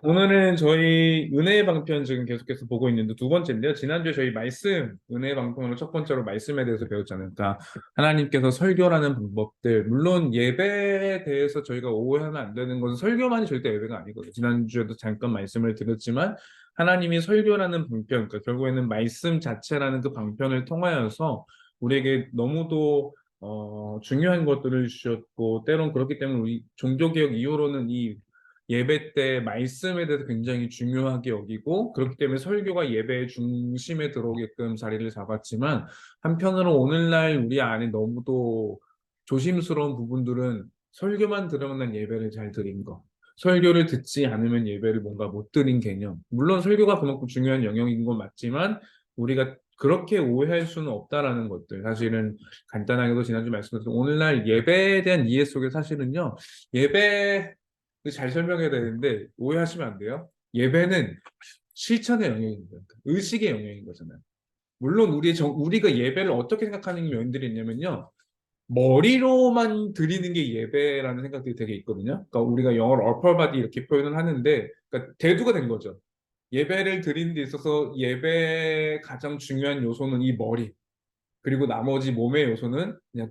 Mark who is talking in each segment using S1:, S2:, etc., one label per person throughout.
S1: 오늘은 저희 은혜의 방편 지금 계속해서 보고 있는데 두 번째인데요. 지난주에 저희 말씀, 은혜의 방편으로 첫 번째로 말씀에 대해서 배웠잖아요. 그러니까 하나님께서 설교라는 방법들, 물론 예배에 대해서 저희가 오해하면 안 되는 것은 설교만이 절대 예배가 아니거든요. 지난주에도 잠깐 말씀을 드렸지만 하나님이 설교라는 방편, 그러니까 결국에는 말씀 자체라는 그 방편을 통하여서 우리에게 너무도 중요한 것들을 주셨고 때론 그렇기 때문에 우리 종교개혁 이후로는 이 예배 때 말씀에 대해서 굉장히 중요하게 여기고 그렇기 때문에 설교가 예배의 중심에 들어오게끔 자리를 잡았지만 한편으로 오늘날 우리 안에 너무도 조심스러운 부분들은 설교만 들으면 난 예배를 잘 드린 거. 설교를 듣지 않으면 예배를 뭔가 못 드린 개념. 물론 설교가 그만큼 중요한 영역인 건 맞지만 우리가 그렇게 오해할 수는 없다라는 것들. 사실은 간단하게도 지난주 말씀드렸던 오늘날 예배에 대한 이해 속에 사실은요. 예배 잘 설명해야 되는데 오해하시면 안 돼요. 예배는 실천의 영역입니다. 의식의 영역인 거잖아요. 물론 우리가 예배를 어떻게 생각하는 면들이 있냐면요. 머리로만 드리는 게 예배라는 생각들이 되게 있거든요. 그러니까 우리가 영어로 upper body 이렇게 표현을 하는데 그러니까 대두가 된 거죠. 예배를 드리는 데 있어서 예배의 가장 중요한 요소는 이 머리. 그리고 나머지 몸의 요소는 그냥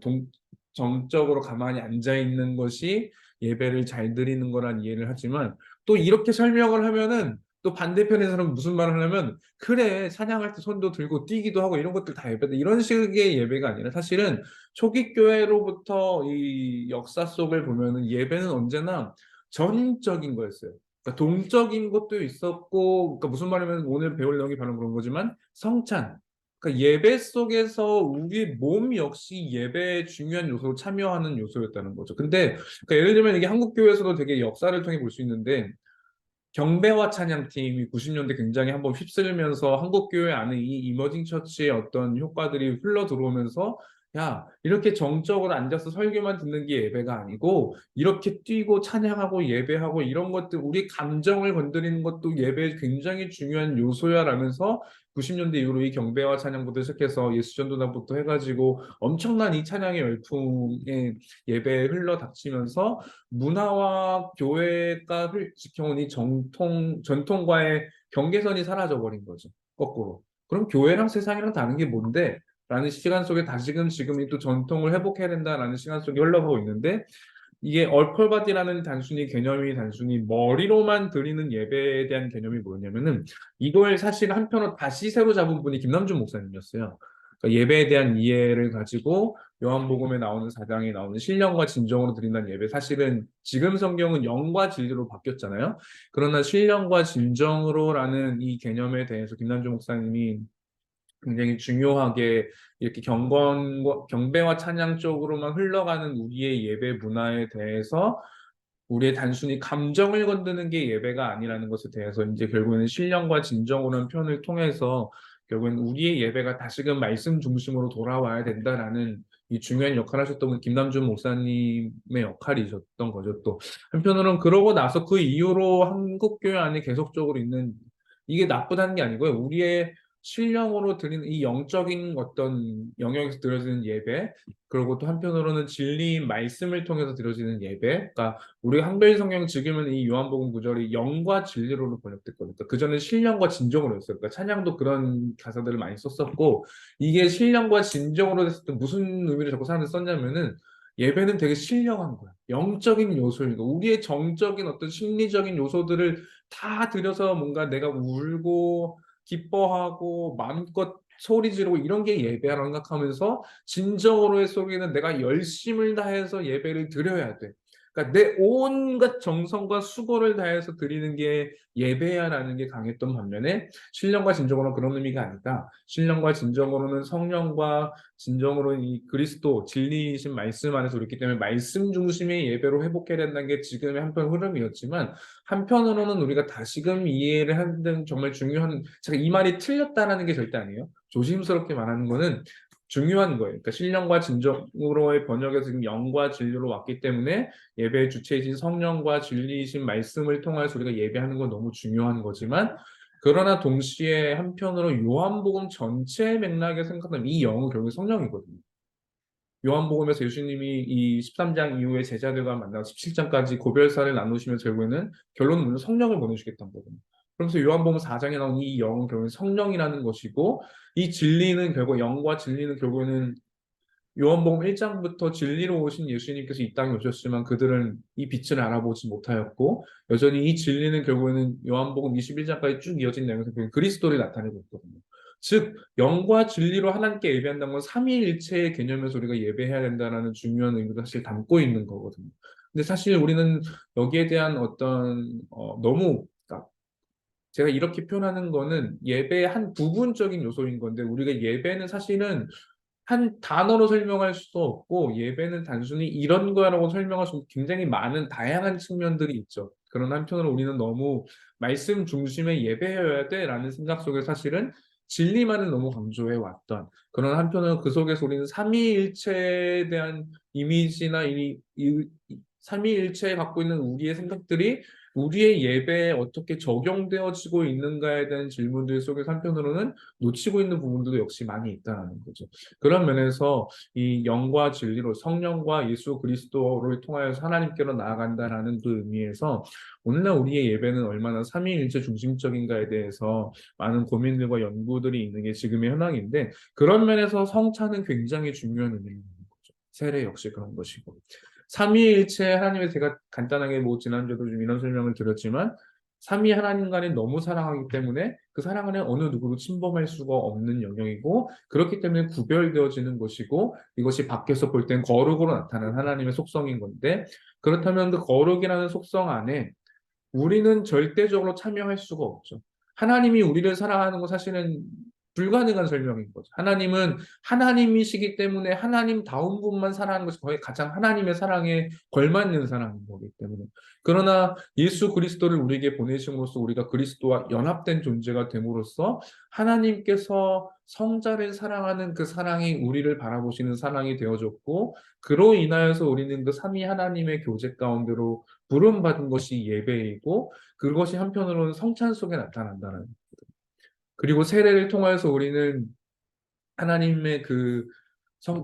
S1: 정적으로 가만히 앉아 있는 것이 예배를 잘 드리는 거란 이해를 하지만 또 이렇게 설명을 하면은 또 반대편에서는 무슨 말을 하냐면 그래 찬양할 때 손도 들고 뛰기도 하고 이런 것들 다 예배다 이런 식의 예배가 아니라 사실은 초기 교회로부터 이 역사 속을 보면은 예배는 언제나 전적인 거였어요. 그러니까 동적인 것도 있었고 그러니까 무슨 말이면 오늘 배울 내용이 바로 그런 거지만 성찬 그러니까 예배 속에서 우리 몸 역시 예배의 중요한 요소로 참여하는 요소였다는 거죠. 근데 그러니까 예를 들면 이게 한국 교회에서도 되게 역사를 통해 볼 수 있는데 경배와 찬양팀이 90년대 굉장히 한번 휩쓸면서 한국 교회 안에 이 이머징 처치의 어떤 효과들이 흘러 들어오면서 야 이렇게 정적으로 앉아서 설교만 듣는 게 예배가 아니고 이렇게 뛰고 찬양하고 예배하고 이런 것들 우리 감정을 건드리는 것도 예배의 굉장히 중요한 요소야라면서 90년대 이후로 이 경배와 찬양부터 시작해서 예수전도단부터 해가지고 엄청난 이 찬양의 열풍의 예배에 흘러 닥치면서 문화와 교회가 지켜온 이 전통과의 경계선이 사라져 버린 거죠. 거꾸로. 그럼 교회랑 세상이랑 다른 게 뭔데? 라는 시간 속에 다시금 이 또 전통을 회복해야 된다라는 시간 속에 흘러가고 있는데 이게 얼펄바디라는 개념이 단순히 머리로만 드리는 예배에 대한 개념이 뭐냐면은 이걸 사실 한편으로 다시 새로 잡은 분이 김남준 목사님이었어요. 그러니까 예배에 대한 이해를 가지고 요한복음에 나오는 사장에 나오는 신령과 진정으로 드린다는 예배 사실은 지금 성경은 영과 진리로 바뀌었잖아요. 그러나 신령과 진정으로라는 이 개념에 대해서 김남준 목사님이 굉장히 중요하게 이렇게 경배와 찬양 쪽으로만 흘러가는 우리의 예배 문화에 대해서 우리의 단순히 감정을 건드는 게 예배가 아니라는 것에 대해서 이제 결국에는 신령과 진정으로는 표현을 통해서 결국엔 우리의 예배가 다시금 말씀 중심으로 돌아와야 된다라는 이 중요한 역할을 하셨던 김남준 목사님의 역할이셨던 거죠. 또 한편으로는 그러고 나서 그 이후로 한국 교회 안에 계속적으로 있는 이게 나쁘다는 게 아니고요. 우리의 신령으로 드리는 이 영적인 어떤 영역에서 드려지는 예배, 그리고 또 한편으로는 진리인 말씀을 통해서 드려지는 예배, 그러니까 우리 한글 성경 지금은 이 요한복음 구절이 영과 진리로로 번역됐거든요. 그러니까 그전에 신령과 진정으로 했어요. 그러니까 찬양도 그런 가사들을 많이 썼었고 이게 신령과 진정으로 됐을 때 무슨 의미를 자꾸 사람들이 썼냐면은 예배는 되게 신령한 거야. 영적인 요소니까 우리의 정적인 어떤 심리적인 요소들을 다 들여서 뭔가 내가 울고 기뻐하고 마음껏 소리 지르고 이런 게 예배라고 생각하면서 진정으로의 속에는 내가 열심을 다해서 예배를 드려야 돼. 그러니까 내 온갖 정성과 수고를 다해서 드리는 게 예배야라는 게 강했던 반면에 신령과 진정으로는 그런 의미가 아니다. 신령과 진정으로는 성령과 진정으로 이 그리스도 진리이신 말씀 안에서 그렇기 때문에 말씀 중심의 예배로 회복해야 된다는 게 지금의 한편 흐름이었지만 한편으로는 우리가 다시금 이해를 하는 정말 중요한 제가 이 말이 틀렸다라는 게 절대 아니에요. 조심스럽게 말하는 거는 중요한 거예요. 그러니까 신령과 진정으로의 번역에서 지금 영과 진리로 왔기 때문에 예배의 주체이신 성령과 진리이신 말씀을 통해서 우리가 예배하는 건 너무 중요한 거지만 그러나 동시에 한편으로 요한복음 전체 맥락에 생각하면 이 영은 결국 성령이거든요. 요한복음에서 예수님이 이 13장 이후에 제자들과 만나서 17장까지 고별사를 나누시면 결국에는 결론은 뭐냐? 성령을 보내주겠다는 거거든요. 그러면서 요한복음 4장에 나온 이 영은 결국엔 성령이라는 것이고 이 진리는 결국 영과 진리는 결국에는 요한복음 1장부터 진리로 오신 예수님께서 이 땅에 오셨지만 그들은 이 빛을 알아보지 못하였고 여전히 이 진리는 결국에는 요한복음 21장까지 쭉 이어진 내용에서 그리스도를 나타내고 있거든요. 즉 영과 진리로 하나님께 예배한다는 건 삼위일체의 개념에서 우리가 예배해야 된다는 중요한 의미도 사실 담고 있는 거거든요. 근데 사실 우리는 여기에 대한 어떤 너무 그러니까 제가 이렇게 표현하는 거는 예배의 한 부분적인 요소인 건데 우리가 예배는 사실은 한 단어로 설명할 수도 없고 예배는 단순히 이런 거라고 설명할 수 없고 굉장히 많은 다양한 측면들이 있죠. 그런 한편으로 우리는 너무 말씀 중심의 예배여야 돼라는 생각 속에 사실은 진리만을 너무 강조해 왔던 그런 한편으로 그 속에서 우리는 삼위일체에 대한 이미지나 삼위일체에 갖고 있는 우리의 생각들이 우리의 예배에 어떻게 적용되어지고 있는가에 대한 질문들 속에서 한편으로는 놓치고 있는 부분들도 역시 많이 있다는 거죠. 그런 면에서 이 영과 진리로 성령과 예수 그리스도를 통하여서 하나님께로 나아간다라는 그 의미에서 오늘날 우리의 예배는 얼마나 삼위일체 중심적인가에 대해서 많은 고민들과 연구들이 있는 게 지금의 현황인데 그런 면에서 성찬은 굉장히 중요한 의미인 거죠. 세례 역시 그런 것이고. 삼위일체 하나님의 제가 간단하게 뭐 지난주에도 좀 이런 설명을 드렸지만 삼위 하나님 간에 너무 사랑하기 때문에 그 사랑은 어느 누구도 침범할 수가 없는 영역이고 그렇기 때문에 구별되어지는 것이고 이것이 밖에서 볼 땐 거룩으로 나타나는 하나님의 속성인 건데 그렇다면 그 거룩이라는 속성 안에 우리는 절대적으로 참여할 수가 없죠. 하나님이 우리를 사랑하는 건 사실은 불가능한 설명인 거죠. 하나님은 하나님이시기 때문에 하나님다운 분만 사랑하는 것이 거의 가장 하나님의 사랑에 걸맞는 사랑인 거기 때문에. 그러나 예수 그리스도를 우리에게 보내심으로써 우리가 그리스도와 연합된 존재가 됨으로써 하나님께서 성자를 사랑하는 그 사랑이 우리를 바라보시는 사랑이 되어졌고 그로 인하여서 우리는 그 삼위 하나님의 교제 가운데로 부름받은 것이 예배이고 그것이 한편으로는 성찬 속에 나타난다는 그리고 세례를 통하여서 우리는 하나님의 그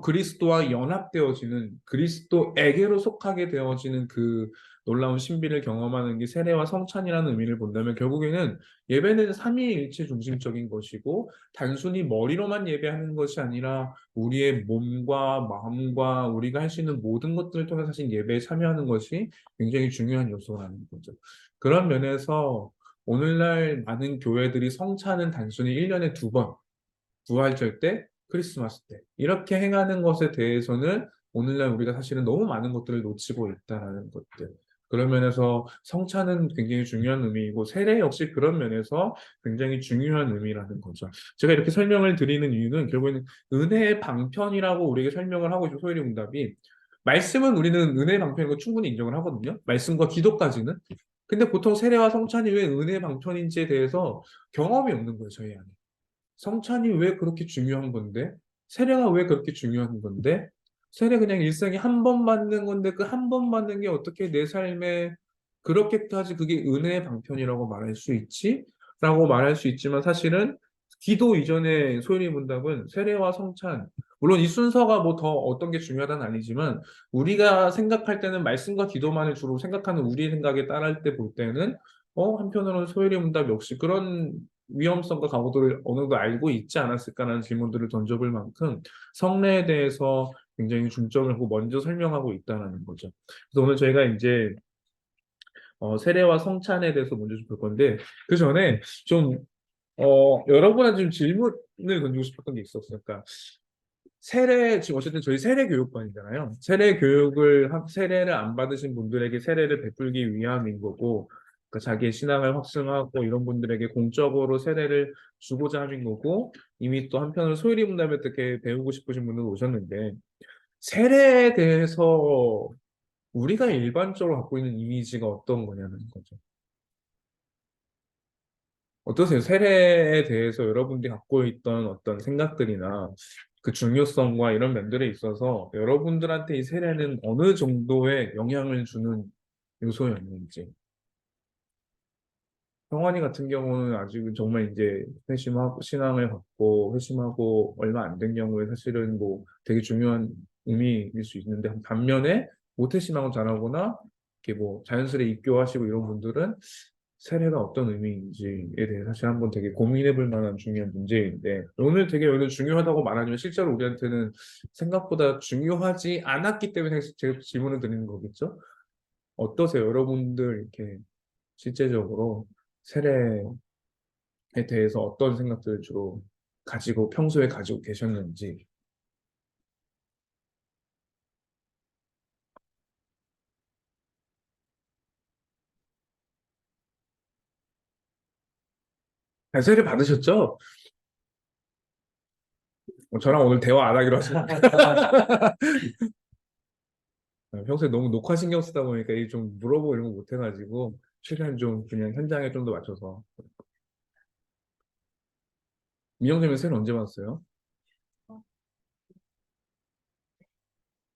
S1: 그리스도와 연합되어지는 그리스도에게로 속하게 되어지는 그 놀라운 신비를 경험하는 게 세례와 성찬이라는 의미를 본다면 결국에는 예배는 삼위일체 중심적인 것이고 단순히 머리로만 예배하는 것이 아니라 우리의 몸과 마음과 우리가 할 수 있는 모든 것들을 통해 사실 예배에 참여하는 것이 굉장히 중요한 요소라는 거죠. 그런 면에서 오늘날 많은 교회들이 성찬은 단순히 1년에 두 번 부활절 때, 크리스마스 때 이렇게 행하는 것에 대해서는 오늘날 우리가 사실은 너무 많은 것들을 놓치고 있다라는 것들. 그런 면에서 성찬은 굉장히 중요한 의미이고 세례 역시 그런 면에서 굉장히 중요한 의미라는 거죠. 제가 이렇게 설명을 드리는 이유는 결국에는 은혜의 방편이라고 우리에게 설명을 하고 있죠. 소율이 응답이. 말씀은 우리는 은혜의 방편인 거 충분히 인정을 하거든요. 말씀과 기도까지는. 근데 보통 세례와 성찬이 왜 은혜의 방편인지에 대해서 경험이 없는 거예요, 저희 안에. 성찬이 왜 그렇게 중요한 건데? 세례가 왜 그렇게 중요한 건데? 세례 그냥 일생에 한 번 받는 건데 그 한 번 받는 게 어떻게 내 삶에 그렇게까지 그게 은혜의 방편이라고 말할 수 있지? 라고 말할 수 있지만 사실은 기도 이전에 소연이 문답은 세례와 성찬 물론 이 순서가 뭐 더 어떤 게 중요하다는 아니지만 우리가 생각할 때는 말씀과 기도만을 주로 생각하는 우리 생각에 따를 때 볼 때는 한편으로는 소연이 문답 역시 그런 위험성과 강도를 어느 정도 알고 있지 않았을까라는 질문들을 던져볼 만큼 성례에 대해서 굉장히 중점을 하고 먼저 설명하고 있다는 거죠. 그래서 오늘 저희가 이제 세례와 성찬에 대해서 먼저 좀 볼 건데 그 전에 좀 여러분한테 좀 질문을 던지고 싶었던 게 있었어요. 그러니까 세례 지금 어쨌든 저희 세례 교육반이잖아요. 세례를 안 받으신 분들에게 세례를 베풀기 위함인 거고, 그러니까 자기의 신앙을 확증하고 이런 분들에게 공적으로 세례를 주고자 하는 거고, 이미 또 한편으로 소일이 분담에 어떻게 배우고 싶으신 분들 오셨는데, 세례에 대해서 우리가 일반적으로 갖고 있는 이미지가 어떤 거냐는 거죠. 어떠세요? 세례에 대해서 여러분들이 갖고 있던 어떤 생각들이나 그 중요성과 이런 면들에 있어서 여러분들한테 이 세례는 어느 정도의 영향을 주는 요소였는지. 성환이 같은 경우는 아직은 정말 이제 회심하고 신앙을 갖고 회심하고 얼마 안 된 경우에 사실은 뭐 되게 중요한 의미일 수 있는데 반면에 모태신앙을 잘하거나 이렇게 뭐 자연스레 입교하시고 이런 분들은 세례가 어떤 의미인지에 대해 사실 한번 되게 고민해 볼 만한 중요한 문제인데 오늘 중요하다고 말하지만 실제로 우리한테는 생각보다 중요하지 않았기 때문에 제가 질문을 드리는 거겠죠? 어떠세요? 여러분들 이렇게 실제적으로 세례에 대해서 어떤 생각들을 주로 가지고 평소에 가지고 계셨는지. 세례 받으셨죠? 저랑 오늘 대화 안 하기로 하셨는데 평소에 너무 녹화 신경 쓰다 보니까 이게 좀 물어보고 이런 거 못 해가지고 최대한 좀 그냥 현장에 좀 더 맞춰서. 민영님은 세례 언제 받았어요?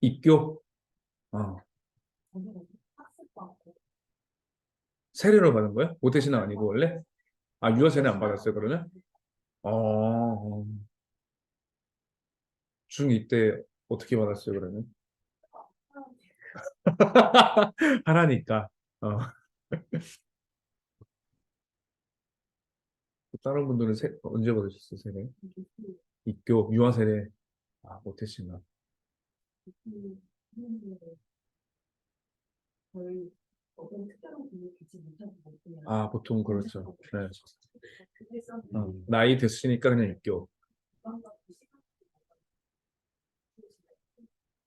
S1: 입교? 아, 세례로 받은 거예요? 모태신앙 아니고 원래? 아, 유아 세례 안 받았어요 그러면? 어, 중2 때 어떻게 받았어요 그러면? 하라니까. 어. 다른 분들은 언제 받으셨어요 세례? 입교, 유아 세례. 아, 모태신앙. 아, 보통 그렇죠. 네. 나이 됐으니까 그냥 입교.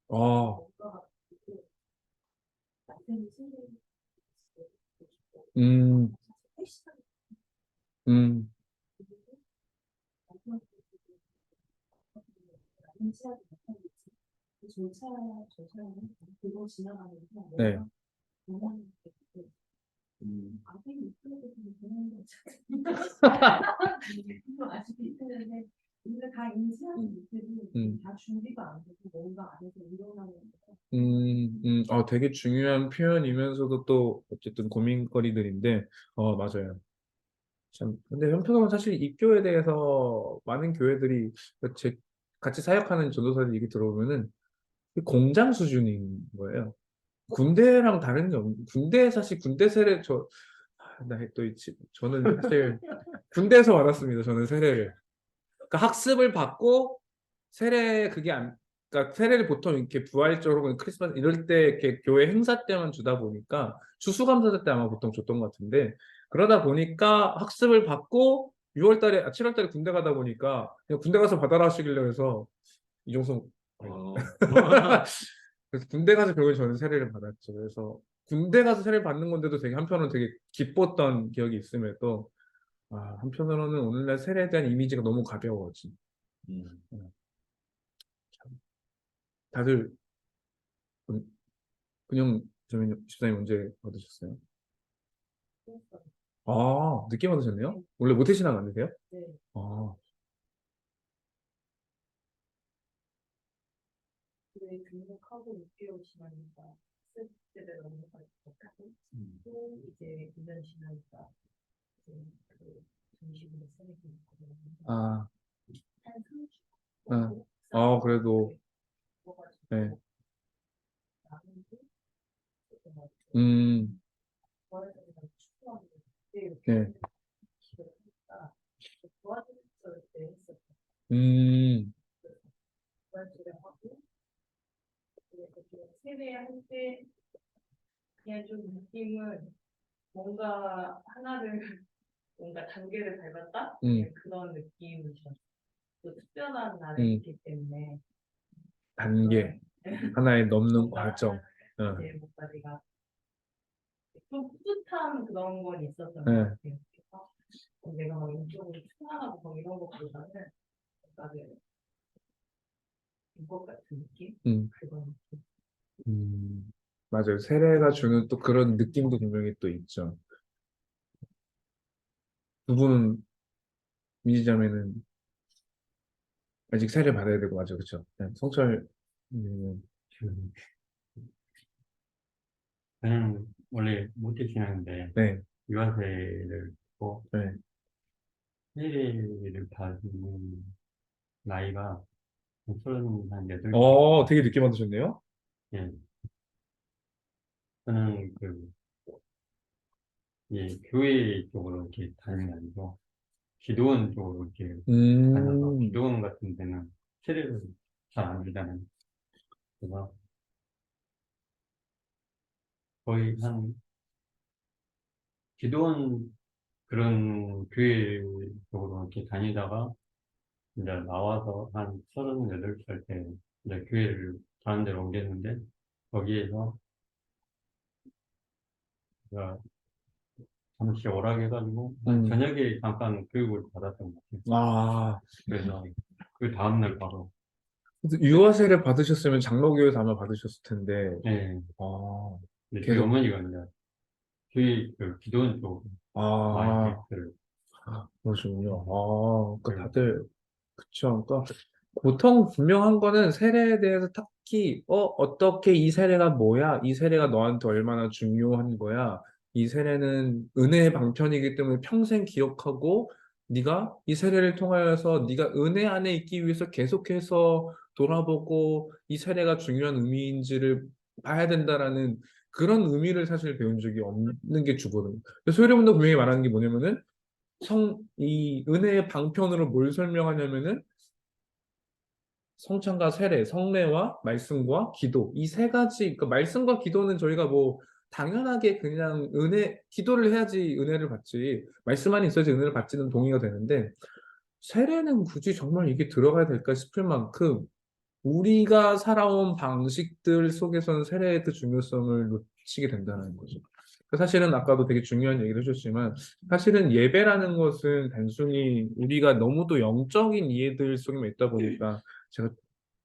S1: 아, 음, 음, 네. 음, 음, 되게 중요한 표현이면서도 또 어쨌든 고민거리들인데, 맞아요. 참, 근데 한편으로는 사실 입교에 대해서 많은 교회들이 제, 같이 사역하는 전도사들 얘기 들어보면은 공장 수준인 거예요. 군대랑 다른 게 군대 사실 군대 세례 나또 저는 사실 군대에서 받았습니다. 저는 세례를. 그러니까 학습을 받고 세례 그게 안 그러니까 세례를 보통 이렇게 부활절로 크리스마스 이럴 때 이렇게 교회 행사 때만 주다 보니까 추수감사절 때 아마 보통 줬던 것 같은데 그러다 보니까 학습을 받고 6월 달에 7월 달에 군대 가다 보니까 그냥 군대 가서 받아라 하시길래 해서 이종성 그래서 군대 가서 결국에 저는 세례를 받았죠. 그래서 군대 가서 세례를 받는 건데도 되게 한편으로는 되게 기뻤던 기억이 있음에도 한편으로는 오늘날 세례에 대한 이미지가 너무 가벼워지. 음, 참. 다들 그- 근영 집사님 언제 받으셨어요? 아, 늦게 받으셨네요? 원래 모태신앙 안 되세요? 아, 음. 아, 아, 그래도, 네. 음, 네. 음, 음, 단계, 하나에 넘는 과정. 어. 네. 음, 맞아요. 세례가 주는 또 그런 느낌도 분명히 또 있죠. 두 분은 미지자매는 아직 세례 받아야 되고 맞아, 그렇죠? 네, 성철, 음,
S2: 저는 원래 모태신앙인데
S1: 네,
S2: 유아세를 듣고
S1: 네,
S2: 세례를 받는 나이가 서른 한 여덟 개.
S1: 되게 늦게 받으셨네요.
S2: 예. 저는 이 교회 쪽으로 이렇게 다니는 게 아니고, 기도원 쪽으로 이렇게 다녀서,
S1: 음,
S2: 기도원 같은 데는 세례를 잘 안 주잖아요. 그래서 거의 한, 기도원 그런 교회 쪽으로 이렇게 다니다가, 이제 나와서 한 38살 때 이제 교회를 다른 데로 옮겼는데 거기에서 제가 잠시 오락해가지고 한
S1: 음,
S2: 저녁에 잠깐 교육을 받았던 것 같아요.
S1: 아,
S2: 그래서 그 다음날 바로
S1: 그래서 유아세를 받으셨으면 장로교에서 아마 받으셨을 텐데,
S2: 예,
S1: 아,
S2: 이제 저희
S1: 계속,
S2: 어머니가 이제 교회 그 기도원 쪽으로 많이
S1: 아,
S2: 교육들을
S1: 그러시군요.
S2: 음,
S1: 그러니까
S2: 배우고
S1: 다들, 그쵸. 그러니까 보통 분명한 거는 세례에 대해서 특히, 어떻게 이 세례가 뭐야? 이 세례가 너한테 얼마나 중요한 거야? 이 세례는 은혜의 방편이기 때문에 평생 기억하고, 네가 이 세례를 통하여서 네가 은혜 안에 있기 위해서 계속해서 돌아보고 이 세례가 중요한 의미인지를 봐야 된다라는 그런 의미를 사실 배운 적이 없는 게 주거든요. 그래서 소유리문도 분명히 말하는 게 뭐냐면은 이 은혜의 방편으로 뭘 설명하냐면은 성찬과 세례, 성례와 말씀과 기도 이 세 가지 그러니까 말씀과 기도는 저희가 뭐 당연하게 그냥 기도를 해야지 은혜를 받지 말씀 안에 있어야지 은혜를 받지는 동의가 되는데 세례는 굳이 정말 이게 들어가야 될까 싶을 만큼 우리가 살아온 방식들 속에서는 세례의 그 중요성을 놓치게 된다는 거죠. 사실은 아까도 되게 중요한 얘기를 해주셨지만 사실은 예배라는 것은 단순히 우리가 너무도 영적인 이해들 속에만 있다 보니까 제가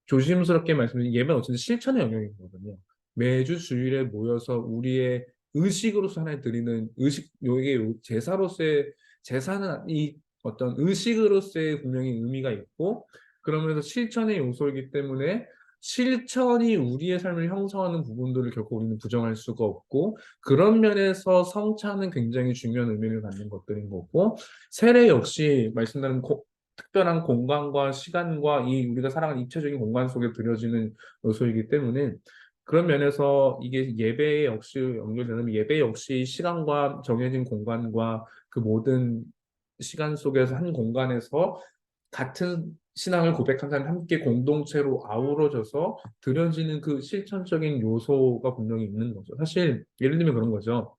S1: 조심스럽게 말씀드린 예배는 어쨌든 실천의 영역이거든요. 매주 주일에 모여서 우리의 의식으로서 하나님 드리는 의식, 요게 제사로서의 제사는 이 어떤 의식으로서의 분명히 의미가 있고 그러면서 실천의 요소이기 때문에 실천이 우리의 삶을 형성하는 부분들을 결코 우리는 부정할 수가 없고 그런 면에서 성찬은 굉장히 중요한 의미를 갖는 것들인 거고 세례 역시 말씀드린 특별한 공간과 시간과 이 우리가 살아가는 입체적인 공간 속에 들여지는 요소이기 때문에 그런 면에서 이게 예배에 역시 연결되는 예배 역시 시간과 정해진 공간과 그 모든 시간 속에서 한 공간에서 같은 신앙을 고백한 사람이 함께 공동체로 아우러져서 드려지는 그 실천적인 요소가 분명히 있는 거죠. 사실 예를 들면 그런 거죠.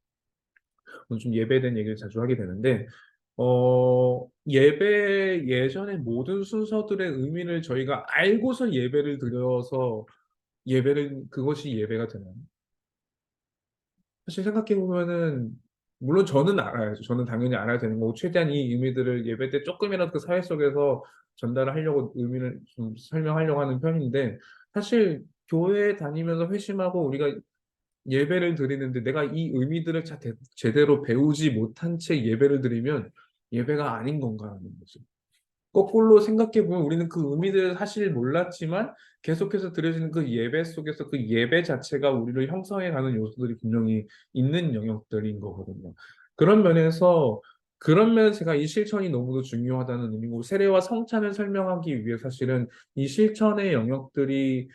S1: 오늘 좀 예배에 대한 얘기를 자주 하게 되는데 예배 예전에 모든 순서들의 의미를 저희가 알고서 예배를 드려서 그것이 예배가 되나요? 사실 생각해 보면은 물론 저는 알아야죠. 저는 당연히 알아야 되는 거고 최대한 이 의미들을 예배 때 조금이라도 그 사회 속에서 전달을 하려고 의미를 좀 설명하려고 하는 편인데 사실 교회 다니면서 회심하고 우리가 예배를 드리는데 내가 이 의미들을 제대로 배우지 못한 채 예배를 드리면 예배가 아닌 건가라는 거죠. 거꾸로 생각해 보면 우리는 그 의미들을 사실 몰랐지만 계속해서 드려지는 그 예배 속에서 그 예배 자체가 우리를 형성해 가는 요소들이 분명히 있는 영역들인 거거든요. 그런 면에서 그런 면에서 제가 이 실천이 너무도 중요하다는 의미고 세례와 성찬을 설명하기 위해 사실은 이 실천의 영역들이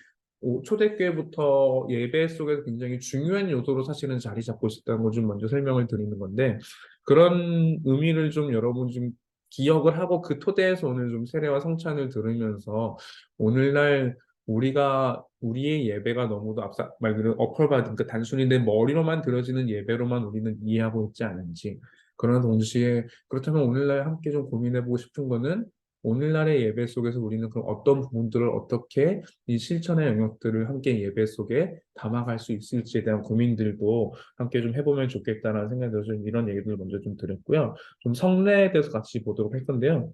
S1: 초대교회부터 예배 속에서 굉장히 중요한 요소로 사실은 자리 잡고 있었다는 걸 좀 먼저 설명을 드리는 건데 그런 의미를 좀 여러분 좀 기억을 하고 그 토대에서 오늘 좀 세례와 성찬을 들으면서 오늘날 우리가 우리의 예배가 너무도 앞서 말 그대로 어펄받은 그 단순히 내 머리로만 들어지는 예배로만 우리는 이해하고 있지 않은지 그러나 동시에 그렇다면 오늘날 함께 좀 고민해보고 싶은 거는 오늘날의 예배 속에서 우리는 그럼 어떤 부분들을 어떻게 이 실천의 영역들을 함께 예배 속에 담아갈 수 있을지에 대한 고민들도 함께 좀 해보면 좋겠다라는 생각이 들어서 이런 얘기들을 먼저 좀 드렸고요. 좀 성례에 대해서 같이 보도록 할 건데요.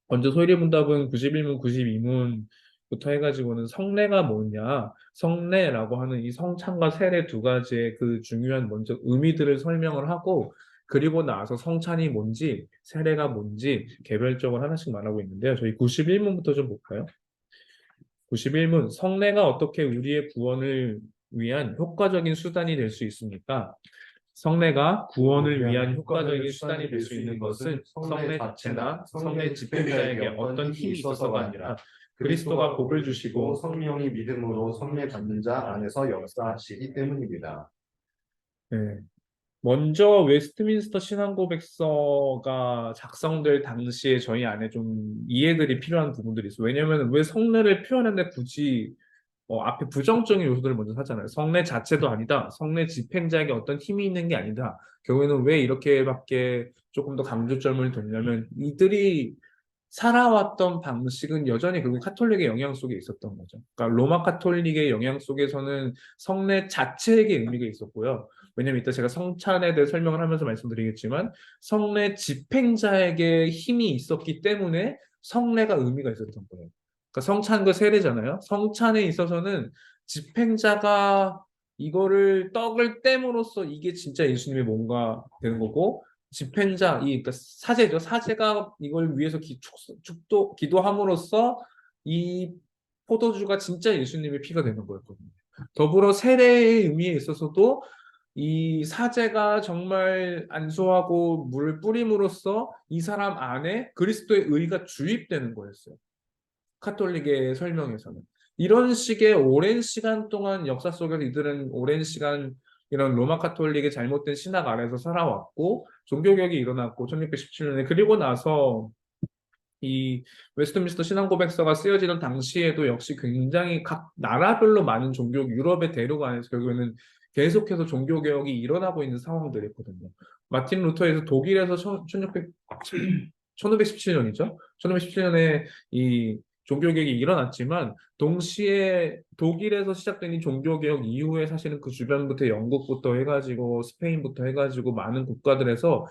S1: 먼저 소리문답은 91문, 92문부터 해가지고는 성례가 뭐냐, 성례라고 하는 이 성찬과 세례 두 가지의 그 중요한 먼저 의미들을 설명을 하고 그리고 나서 성찬이 뭔지, 세례가 뭔지 개별적으로 하나씩 말하고 있는데요. 저희 91문부터 좀 볼까요? 91문, 성례가 어떻게 우리의 구원을 위한 효과적인 수단이 될 수 있습니까? 성례가 구원을 위한 효과적인 수단이 될 수 있는 것은 성례 자체나 성례 집행자에게 어떤 힘이 있어서가 아니라 그리스도가 복을 주시고
S3: 성령이 믿음으로 성례 받는 자 안에서 역사하시기 때문입니다.
S1: 네. 먼저 웨스트민스터 신앙고백서가 작성될 당시에 저희 안에 좀 이해들이 필요한 부분들이 있어요. 왜냐하면 왜 성례를 표현하는데 굳이 앞에 부정적인 요소들을 먼저 하잖아요. 성례 자체도 아니다. 성례 집행자에게 어떤 힘이 있는 게 아니다. 결국에는 왜 이렇게밖에 조금 더 강조점을 뒀냐면 이들이 살아왔던 방식은 여전히 결국 카톨릭의 영향 속에 있었던 거죠. 그러니까 로마 카톨릭의 영향 속에서는 성례 자체에게 의미가 있었고요. 왜냐면 이따 제가 성찬에 대해 설명을 하면서 말씀드리겠지만 성례 집행자에게 힘이 있었기 때문에 성례가 의미가 있었던 거예요. 그러니까 성찬 그 세례잖아요. 성찬에 있어서는 집행자가 이거를 떡을 떼므로써 이게 진짜 예수님의 뭔가 되는 거고 집행자 이 그러니까 사제죠. 사제가 이걸 위해서 기도함으로써 이 포도주가 진짜 예수님의 피가 되는 거였거든요. 더불어 세례의 의미에 있어서도 이 사제가 정말 안수하고 물을 뿌림으로써 이 사람 안에 그리스도의 의가 주입되는 거였어요. 카톨릭의 설명에서는. 이런 식의 오랜 시간 동안 역사 속에서 이들은 오랜 시간 이런 로마 카톨릭의 잘못된 신학 아래서 살아왔고 종교개혁이 일어났고 1617년에 그리고 나서 이 웨스트민스터 신앙고백서가 쓰여지던 당시에도 역시 굉장히 각 나라별로 많은 종교 유럽의 대륙 안에서 결국에는 계속해서 종교개혁이 일어나고 있는 상황들이거든요. 마틴 루터에서 독일에서 1517년이죠. 1517년에 이 종교개혁이 일어났지만 동시에 독일에서 시작된 이 종교개혁 이후에 사실은 그 주변부터 영국부터 해가지고 스페인부터 해가지고 많은 국가들에서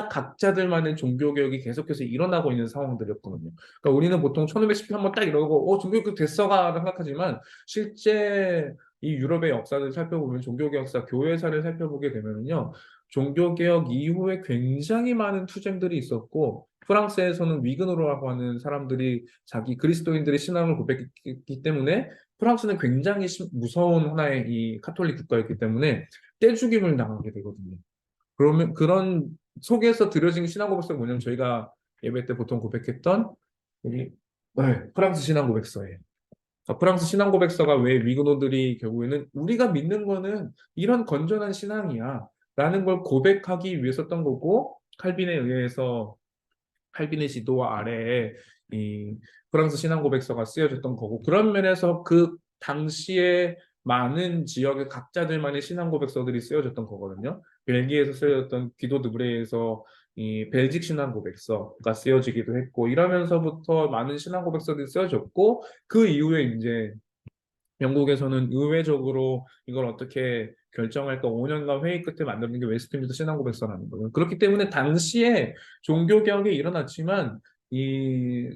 S1: 각자들만의 종교개혁이 계속해서 일어나고 있는 상황들이었거든요. 그러니까 우리는 보통 1513번 딱 이러고 종교개혁 됐어가 생각하지만 실제 이 유럽의 역사를 살펴보면 종교개혁사, 교회사를 살펴보게 되면요. 종교개혁 이후에 굉장히 많은 투쟁들이 있었고 프랑스에서는 위그노르라고 하는 사람들이 자기 그리스도인들의 신앙을 고백했기 때문에 프랑스는 굉장히 무서운 하나의 이 카톨릭 국가였기 때문에 떼죽임을 당하게 되거든요. 그러면 그런 속에서 들여진 신앙 고백서가 뭐냐면 저희가 예배 때 보통 고백했던 여기 프랑스 신앙 고백서예요. 프랑스 신앙 고백서가 왜 위그노들이 결국에는 우리가 믿는 거는 이런 건전한 신앙이야 라는 걸 고백하기 위해 썼던 거고 칼빈에 의해서 칼빈의 지도 아래에 이 프랑스 신앙 고백서가 쓰여졌던 거고 그런 면에서 그 당시에 많은 지역의 각자들만의 신앙 고백서들이 쓰여졌던 거거든요. 벨기에에서 쓰여졌던 기도 드브레에서 이 벨직 신앙 고백서가 쓰여지기도 했고 이러면서부터 많은 신앙 고백서들이 쓰여졌고 그 이후에 이제 영국에서는 의회적으로 이걸 어떻게 결정할까 5년간 회의 끝에 만드는 게 웨스트민스터 신앙고백서라는 거예요. 그렇기 때문에 당시에 종교개혁이 일어났지만 이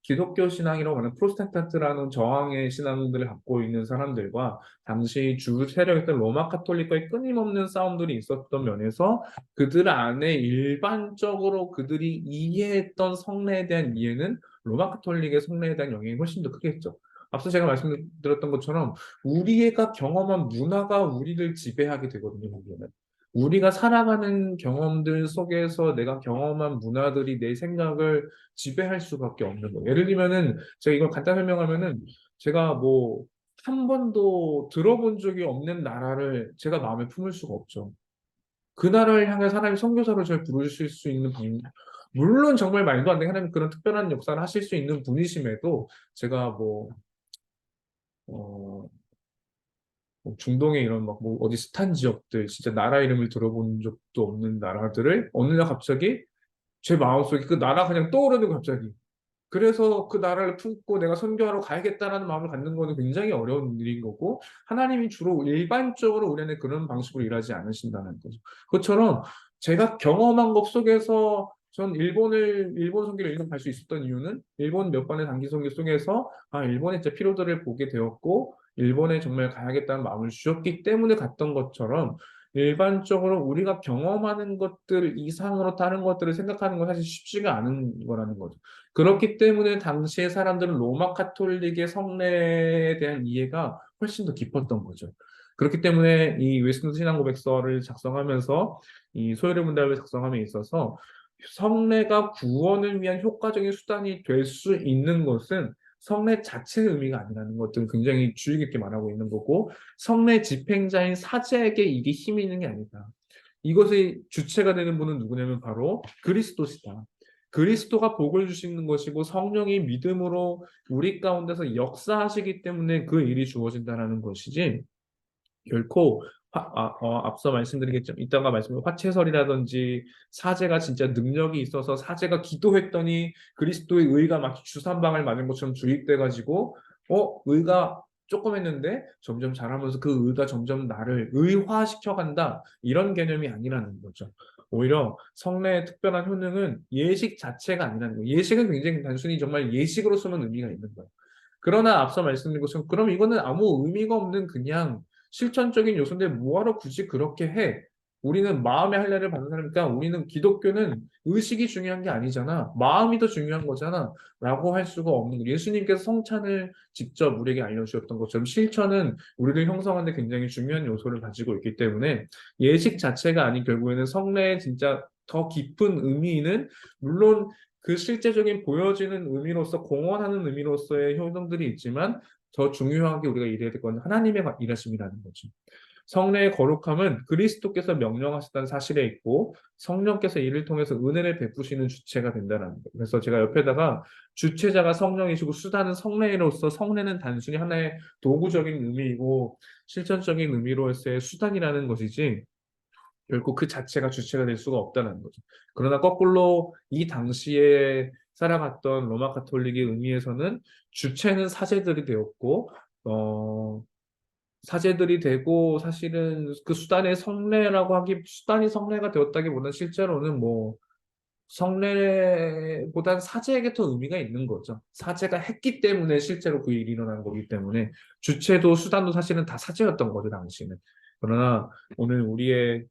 S1: 기독교 신앙이라고 하는 프로테스탄트라는 저항의 신앙들을 갖고 있는 사람들과 당시 주 세력이었던 로마 카톨릭과의 끊임없는 싸움들이 있었던 면에서 그들 안에 일반적으로 그들이 이해했던 성례에 대한 이해는 로마 카톨릭의 성례에 대한 영향이 훨씬 더 크겠죠. 앞서 제가 말씀드렸던 것처럼 우리가 경험한 문화가 우리를 지배하게 되거든요, 보면은. 우리가 살아가는 경험들 속에서 내가 경험한 문화들이 내 생각을 지배할 수밖에 없는 거예요. 예를 들면은 제가 이걸 간단히 설명하면은 제가 뭐 한 번도 들어본 적이 없는 나라를 제가 마음에 품을 수가 없죠. 그 나라를 향해 사람이 선교사로 절 부르실 수 있는 물론 정말 말도 안 되게 하나님 그런 특별한 역사를 하실 수 있는 분이심에도 제가 어, 뭐 중동의 이런 막 뭐 어디 스탄 지역들 진짜 나라 이름을 들어본 적도 없는 나라들을 어느 날 갑자기 제 마음속에 그 나라 그냥 떠오르는 거 갑자기 그래서 그 나라를 품고 내가 선교하러 가야겠다라는 마음을 갖는 거는 굉장히 어려운 일인 거고 하나님이 주로 일반적으로 우리 안에 그런 방식으로 일하지 않으신다는 거죠. 그것처럼 제가 경험한 것 속에서 전 일본 선교를 1년 갈 수 있었던 이유는 일본 몇 번의 단기 선교 속에서 일본의 제 피로들을 보게 되었고 일본에 정말 가야겠다는 마음을 주셨기 때문에 갔던 것처럼 일반적으로 우리가 경험하는 것들 이상으로 다른 것들을 생각하는 건 사실 쉽지가 않은 거라는 거죠. 그렇기 때문에 당시의 사람들은 로마 카톨릭의 성례에 대한 이해가 훨씬 더 깊었던 거죠. 그렇기 때문에 이 웨스트민스터 신앙 고백서를 작성하면서 이 소요리 문답을 작성함에 있어서 성례가 구원을 위한 효과적인 수단이 될 수 있는 것은 성례 자체의 의미가 아니라는 것들을 굉장히 주의 깊게 말하고 있는 거고, 성례 집행자인 사제에게 이게 힘이 있는 게 아니다. 이것의 주체가 되는 분은 누구냐면 바로 그리스도시다. 그리스도가 복을 주시는 것이고 성령이 믿음으로 우리 가운데서 역사하시기 때문에 그 일이 주어진다는 것이지, 결코 앞서 말씀드리겠지만 이따가 말씀드린 화채설이라든지 사제가 진짜 능력이 있어서 사제가 기도했더니 그리스도의 의가 막 주산방을 맞은 것처럼 주입돼 가지고 의가 조금 했는데 점점 잘하면서 그 의가 점점 나를 의화시켜 간다, 이런 개념이 아니라는 거죠. 오히려 성례의 특별한 효능은 예식 자체가 아니라는 거예요. 예식은 굉장히 단순히 정말 예식으로서만 의미가 있는 거예요. 그러나 앞서 말씀드린 것처럼 그럼 이거는 아무 의미가 없는 그냥 실천적인 요소인데 뭐하러 굳이 그렇게 해? 우리는 마음의 할례를 받는 사람이니까, 우리는 기독교는 의식이 중요한 게 아니잖아. 마음이 더 중요한 거잖아. 라고 할 수가 없는 거예요. 예수님께서 성찬을 직접 우리에게 알려주셨던 것처럼 실천은 우리를 형성하는 데 굉장히 중요한 요소를 가지고 있기 때문에 예식 자체가 아닌 결국에는 성례의 진짜 더 깊은 의미는, 물론 그 실제적인 보여지는 의미로서 공헌하는 의미로서의 효능들이 있지만 더 중요하게 우리가 이해해야 될 건 하나님의 일하심이라는 거죠. 성례의 거룩함은 그리스도께서 명령하셨다는 사실에 있고 성령께서 이를 통해서 은혜를 베푸시는 주체가 된다는 거예요. 그래서 제가 옆에다가 주체자가 성령이시고 수단은 성례로서, 성례는 단순히 하나의 도구적인 의미이고 실천적인 의미로서의 수단이라는 것이지 결국 그 자체가 주체가 될 수가 없다는 거죠. 그러나 거꾸로 이 당시에 살아갔던 로마 가톨릭의 의미에서는 주체는 사제들이 되었고, 사제들이 되고 사실은 그 수단의 성례라고 수단이 성례가 되었다기보다는 실제로는 뭐 성례보다는 사제에게 더 의미가 있는 거죠. 사제가 했기 때문에 실제로 그 일이 일어난 거기 때문에 주체도 수단도 사실은 다 사제였던 거죠, 당시는. 그러나 오늘 우리의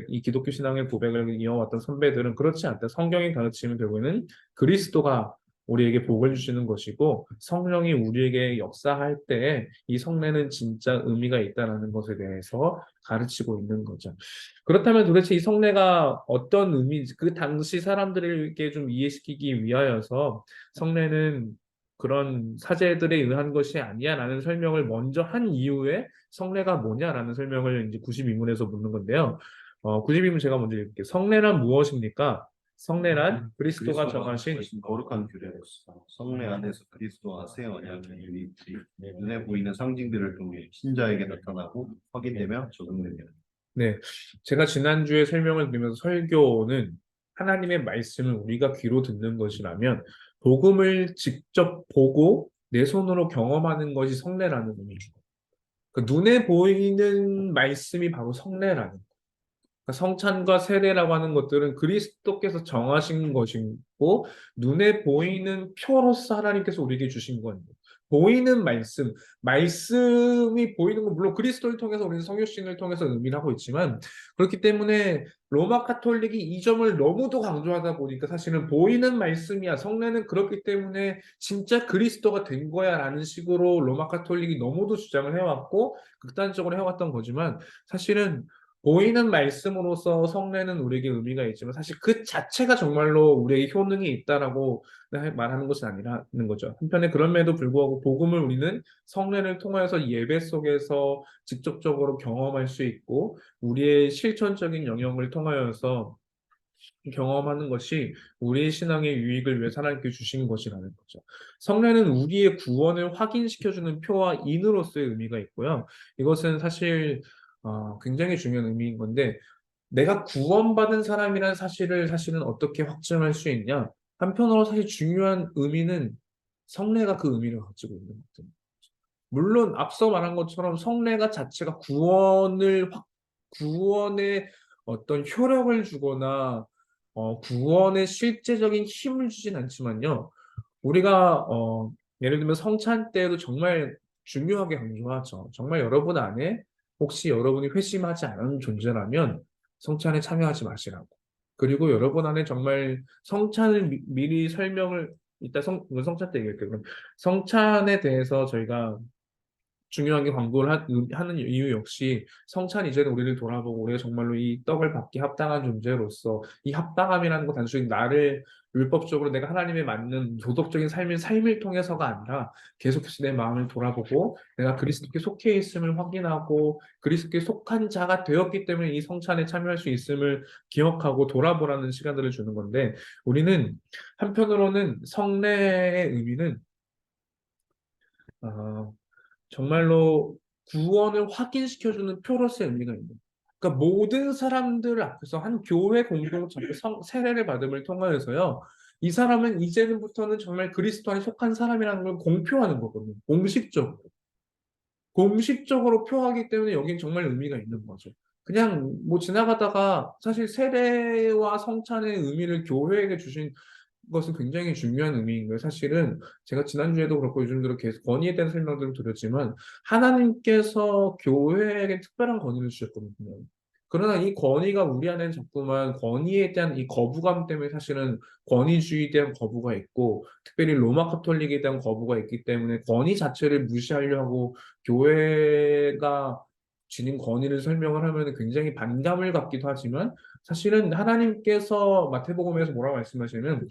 S1: 이 기독교 신앙의 고백을 이어왔던 선배들은 그렇지 않다. 성경이 가르치는 결국에는 그리스도가 우리에게 복을 주시는 것이고 성령이 우리에게 역사할 때 이 성례는 진짜 의미가 있다는 것에 대해서 가르치고 있는 거죠. 그렇다면 도대체 이 성례가 어떤 의미인지 그 당시 사람들에게 좀 이해시키기 위하여서 성례는 그런 사제들에 의한 것이 아니야라는 설명을 먼저 한 이후에 성례가 뭐냐라는 설명을 이제 92문에서 묻는 건데요. 92문 제가 먼저 읽을게요. 성례란 무엇입니까? 성례란 그리스도가 정하신
S3: 거룩한 규례로서 성례 안에서 그리스도와 새 언약의 유익들이 눈에 보이는 상징들을 통해 신자에게 나타나고 확인되며 적용됩니다.
S1: 네, 제가 지난주에 설명을 드리면서 설교는 하나님의 말씀을 우리가 귀로 듣는 것이라면 복음을 직접 보고 내 손으로 경험하는 것이 성례라는 의미죠. 그 눈에 보이는 말씀이 바로 성례라는 거예요. 그러니까 성찬과 세례라고 하는 것들은 그리스도께서 정하신 것이고 눈에 보이는 표로서 하나님께서 우리에게 주신 거예요. 보이는 말씀이 보이는 건 물론 그리스도를 통해서 우리는 성육신을 통해서 의미를 하고 있지만 그렇기 때문에 로마 카톨릭이 이 점을 너무도 강조하다 보니까 사실은 보이는 말씀이야. 성례는 그렇기 때문에 진짜 그리스도가 된 거야라는 식으로 로마 카톨릭이 너무도 주장을 해왔고 극단적으로 해왔던 거지만 사실은 보이는 말씀으로서 성례는 우리에게 의미가 있지만 사실 그 자체가 정말로 우리에게 효능이 있다라고 말하는 것은 아니라는 거죠. 한편에 그럼에도 불구하고 복음을 우리는 성례를 통하여서 예배 속에서 직접적으로 경험할 수 있고 우리의 실천적인 영역을 통하여서 경험하는 것이 우리의 신앙의 유익을 위해 하나님께 주신 것이라는 거죠. 성례는 우리의 구원을 확인시켜주는 표와 인으로서의 의미가 있고요. 이것은 사실 굉장히 중요한 의미인 건데 내가 구원받은 사람이라는 사실을 사실은 어떻게 확증할 수 있냐? 한편으로 사실 중요한 의미는 성례가 그 의미를 가지고 있는 거죠. 물론 앞서 말한 것처럼 성례가 자체가 구원의 어떤 효력을 주거나 구원의 실제적인 힘을 주진 않지만요. 우리가 예를 들면 성찬 때에도 정말 중요하게 강조하죠. 정말 여러분 안에 혹시 여러분이 회심하지 않은 존재라면 성찬에 참여하지 마시라고. 그리고 여러분 안에 정말 성찬을 미리 설명을 이따 성찬 때 얘기할게요. 그럼 성찬에 대해서 저희가 중요하게 광고를 하는 이유 역시 성찬 이제는 우리를 돌아보고 우리가 정말로 이 떡을 받기 합당한 존재로서 이 합당함이라는 건 단순히 나를 율법적으로 내가 하나님에 맞는 도덕적인 삶을 통해서가 아니라 계속해서 내 마음을 돌아보고 내가 그리스도께 속해 있음을 확인하고 그리스도께 속한 자가 되었기 때문에 이 성찬에 참여할 수 있음을 기억하고 돌아보라는 시간들을 주는 건데 우리는 한편으로는 성례의 의미는 어, 정말로 구원을 확인시켜주는 표로서의 의미가 있는 거예요. 그러니까 모든 사람들 앞에서 한 교회 공동체의 세례를 받음을 통하여서요. 이 사람은 이제는부터는 정말 그리스도 안에 속한 사람이라는 걸 공표하는 거거든요. 공식적으로. 공식적으로 표하기 때문에 여긴 정말 의미가 있는 거죠. 그냥 뭐 지나가다가 사실 세례와 성찬의 의미를 교회에게 주신 것은 굉장히 중요한 의미인 거예요. 사실은 제가 지난주에도 그렇고 요즘 들어 계속 권위에 대한 설명들을 드렸지만 하나님께서 교회에게 특별한 권위를 주셨거든요. 그러나 이 권위가 우리 안에는 자꾸만 권위에 대한 이 거부감 때문에 사실은 권위주의에 대한 거부가 있고 특별히 로마 카톨릭에 대한 거부가 있기 때문에 권위 자체를 무시하려고 교회가 지닌 권위를 설명을 하면 굉장히 반감을 갖기도 하지만 사실은 하나님께서 마태복음에서 뭐라고 말씀하시냐면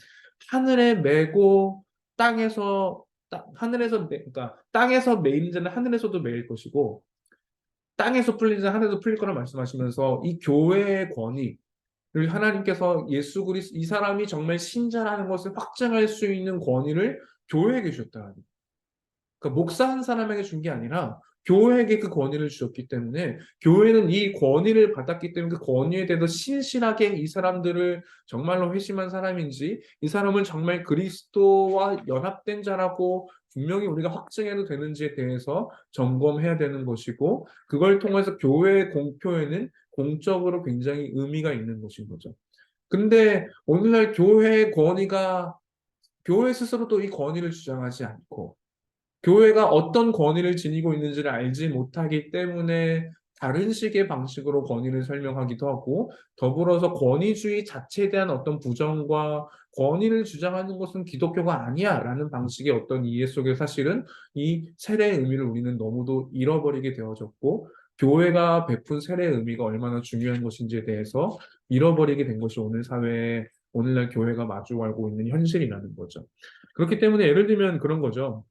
S1: 하늘에 매고 그러니까 땅에서 매이는 자는 하늘에서도 매일 것이고 땅에서 풀리는 자는 하늘에서 풀릴 거라 말씀하시면서 이 교회의 권위를 하나님께서 예수 그리스도 이 사람이 정말 신자라는 것을 확증할 수 있는 권위를 교회에게 주셨다. 그러니까 목사 한 사람에게 준 게 아니라 교회에게 그 권위를 주셨기 때문에 교회는 이 권위를 받았기 때문에 그 권위에 대해서 신실하게 이 사람들을 정말로 회심한 사람인지 이 사람은 정말 그리스도와 연합된 자라고 분명히 우리가 확증해도 되는지에 대해서 점검해야 되는 것이고 그걸 통해서 교회의 공표에는 공적으로 굉장히 의미가 있는 것인 거죠. 근데 오늘날 교회의 권위가 교회 스스로도 이 권위를 주장하지 않고 교회가 어떤 권위를 지니고 있는지를 알지 못하기 때문에 다른 식의 방식으로 권위를 설명하기도 하고 더불어서 권위주의 자체에 대한 어떤 부정과 권위를 주장하는 것은 기독교가 아니야라는 방식의 어떤 이해 속에 사실은 이 세례의 의미를 우리는 너무도 잃어버리게 되어졌고 교회가 베푼 세례의 의미가 얼마나 중요한 것인지에 대해서 잃어버리게 된 것이 오늘 사회에 오늘날 교회가 마주하고 있는 현실이라는 거죠. 그렇기 때문에 예를 들면 그런 거죠.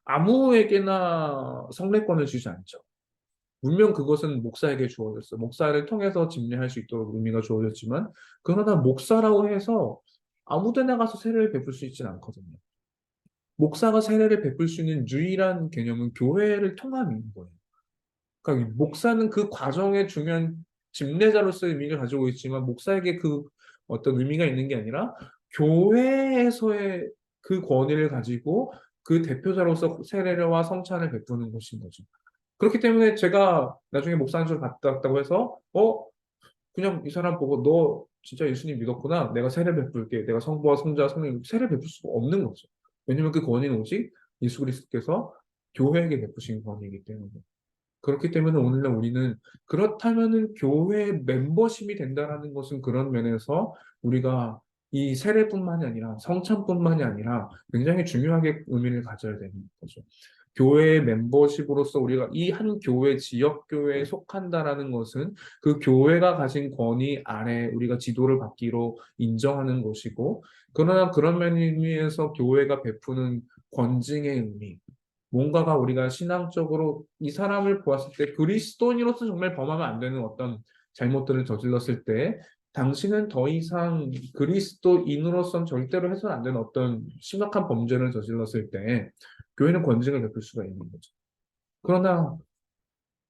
S1: 아무에게나 성례권을 주지 않죠. 물론 그것은 목사에게 주어졌어. 목사를 통해서 집례할 수 있도록 의미가 주어졌지만, 그러나 목사라고 해서 아무 데나 가서 세례를 베풀 수 있지는 않거든요. 목사가 세례를 베풀 수 있는 유일한 개념은 교회를 통함인 거예요. 그러니까 목사는 그 과정에 중요한 집례자로서의 의미를 가지고 있지만, 목사에게 그 어떤 의미가 있는 게 아니라, 교회에서의 그 권위를 가지고 그 대표자로서 세례와 성찬을 베푸는 것인 거죠. 그렇기 때문에 제가 나중에 목사 한 줄 갔다 왔다고 해서 그냥 이 사람 보고 너 진짜 예수님 믿었구나. 내가 세례 베풀게. 내가 성부와 성자 성령 세례 베풀 수가 없는 거죠. 왜냐면 그 권위는 오직 예수 그리스도께서 교회에게 베푸신 권위이기 때문에. 그렇기 때문에 오늘날 우리는 그렇다면은 교회 멤버십이 된다라는 것은 그런 면에서 우리가 이 세례뿐만이 아니라 성찬뿐만이 아니라 굉장히 중요하게 의미를 가져야 되는 거죠. 교회의 멤버십으로서 우리가 이 한 교회, 지역 교회에 속한다라는 것은 그 교회가 가진 권위 아래 우리가 지도를 받기로 인정하는 것이고, 그러나 그런 면에서 교회가 베푸는 권징의 의미, 뭔가가 우리가 신앙적으로 이 사람을 보았을 때 그리스도인으로서 정말 범하면 안 되는 어떤 잘못들을 저질렀을 때 당신은 더 이상 그리스도인으로서는 절대로 해서는 안 되는 어떤 심각한 범죄를 저질렀을 때 교회는 권징을 베풀 수가 있는 거죠. 그러나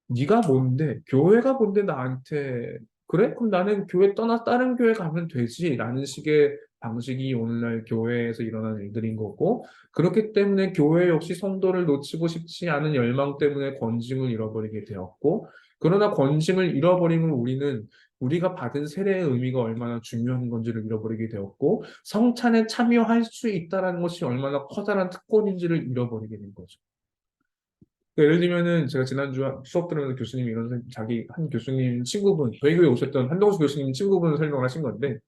S1: 네가 뭔데? 교회가 뭔데 나한테 그래? 그럼 나는 교회 떠나 다른 교회 가면 되지 라는 식의 방식이 오늘날 교회에서 일어나는 일들인 거고 그렇기 때문에 교회 역시 성도를 놓치고 싶지 않은 열망 때문에 권징을 잃어버리게 되었고 그러나 권징을 잃어버리면 우리는 우리가 받은 세례의 의미가 얼마나 중요한 건지를 잃어버리게 되었고 성찬에 참여할 수 있다는 것이 얼마나 커다란 특권인지를 잃어버리게 된 거죠. 그러니까 예를 들면은 제가 지난주 수업 들으면서 교수님이 자기 한 교수님 친구분 저희 교회 오셨던 한동수 교수님 친구분 설명을 하신 건데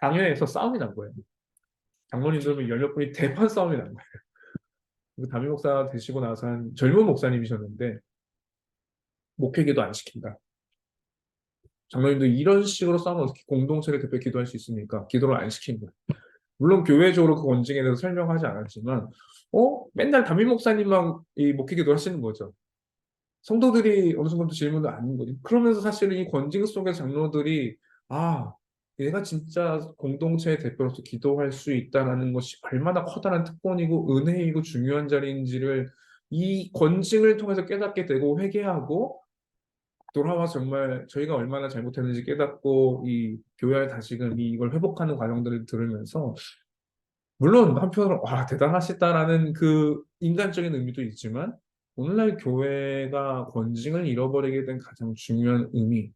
S1: 당회에서 싸움이 난 거예요. 장로님들 열몇 분이 대판 싸움이 난 거예요. 그 담임 목사 되시고 나서 한 젊은 목사님이셨는데 목회기도 안 시킨다. 장로님도 이런 식으로 싸우면 어떻게 공동체를 대표 기도할 수 있습니까? 기도를 안 시킨다. 물론 교회적으로 그 권징에 대해서 설명하지 않았지만, 맨날 담임 목사님만 이 목회기도를 하시는 거죠. 성도들이 어느 순간부터 질문을 안 하는 거죠. 그러면서 사실은 이 권징 속의 장로들이, 아, 얘가 진짜 공동체의 대표로서 기도할 수 있다는 것이 얼마나 커다란 특권이고 은혜이고 중요한 자리인지를 이 권징을 통해서 깨닫게 되고 회개하고 돌아와서 정말 저희가 얼마나 잘못했는지 깨닫고 이 교회를 다시금 이걸 회복하는 과정들을 들으면서 물론 한편으로 와 대단하시다라는 그 인간적인 의미도 있지만 오늘날 교회가 권징을 잃어버리게 된 가장 중요한 의미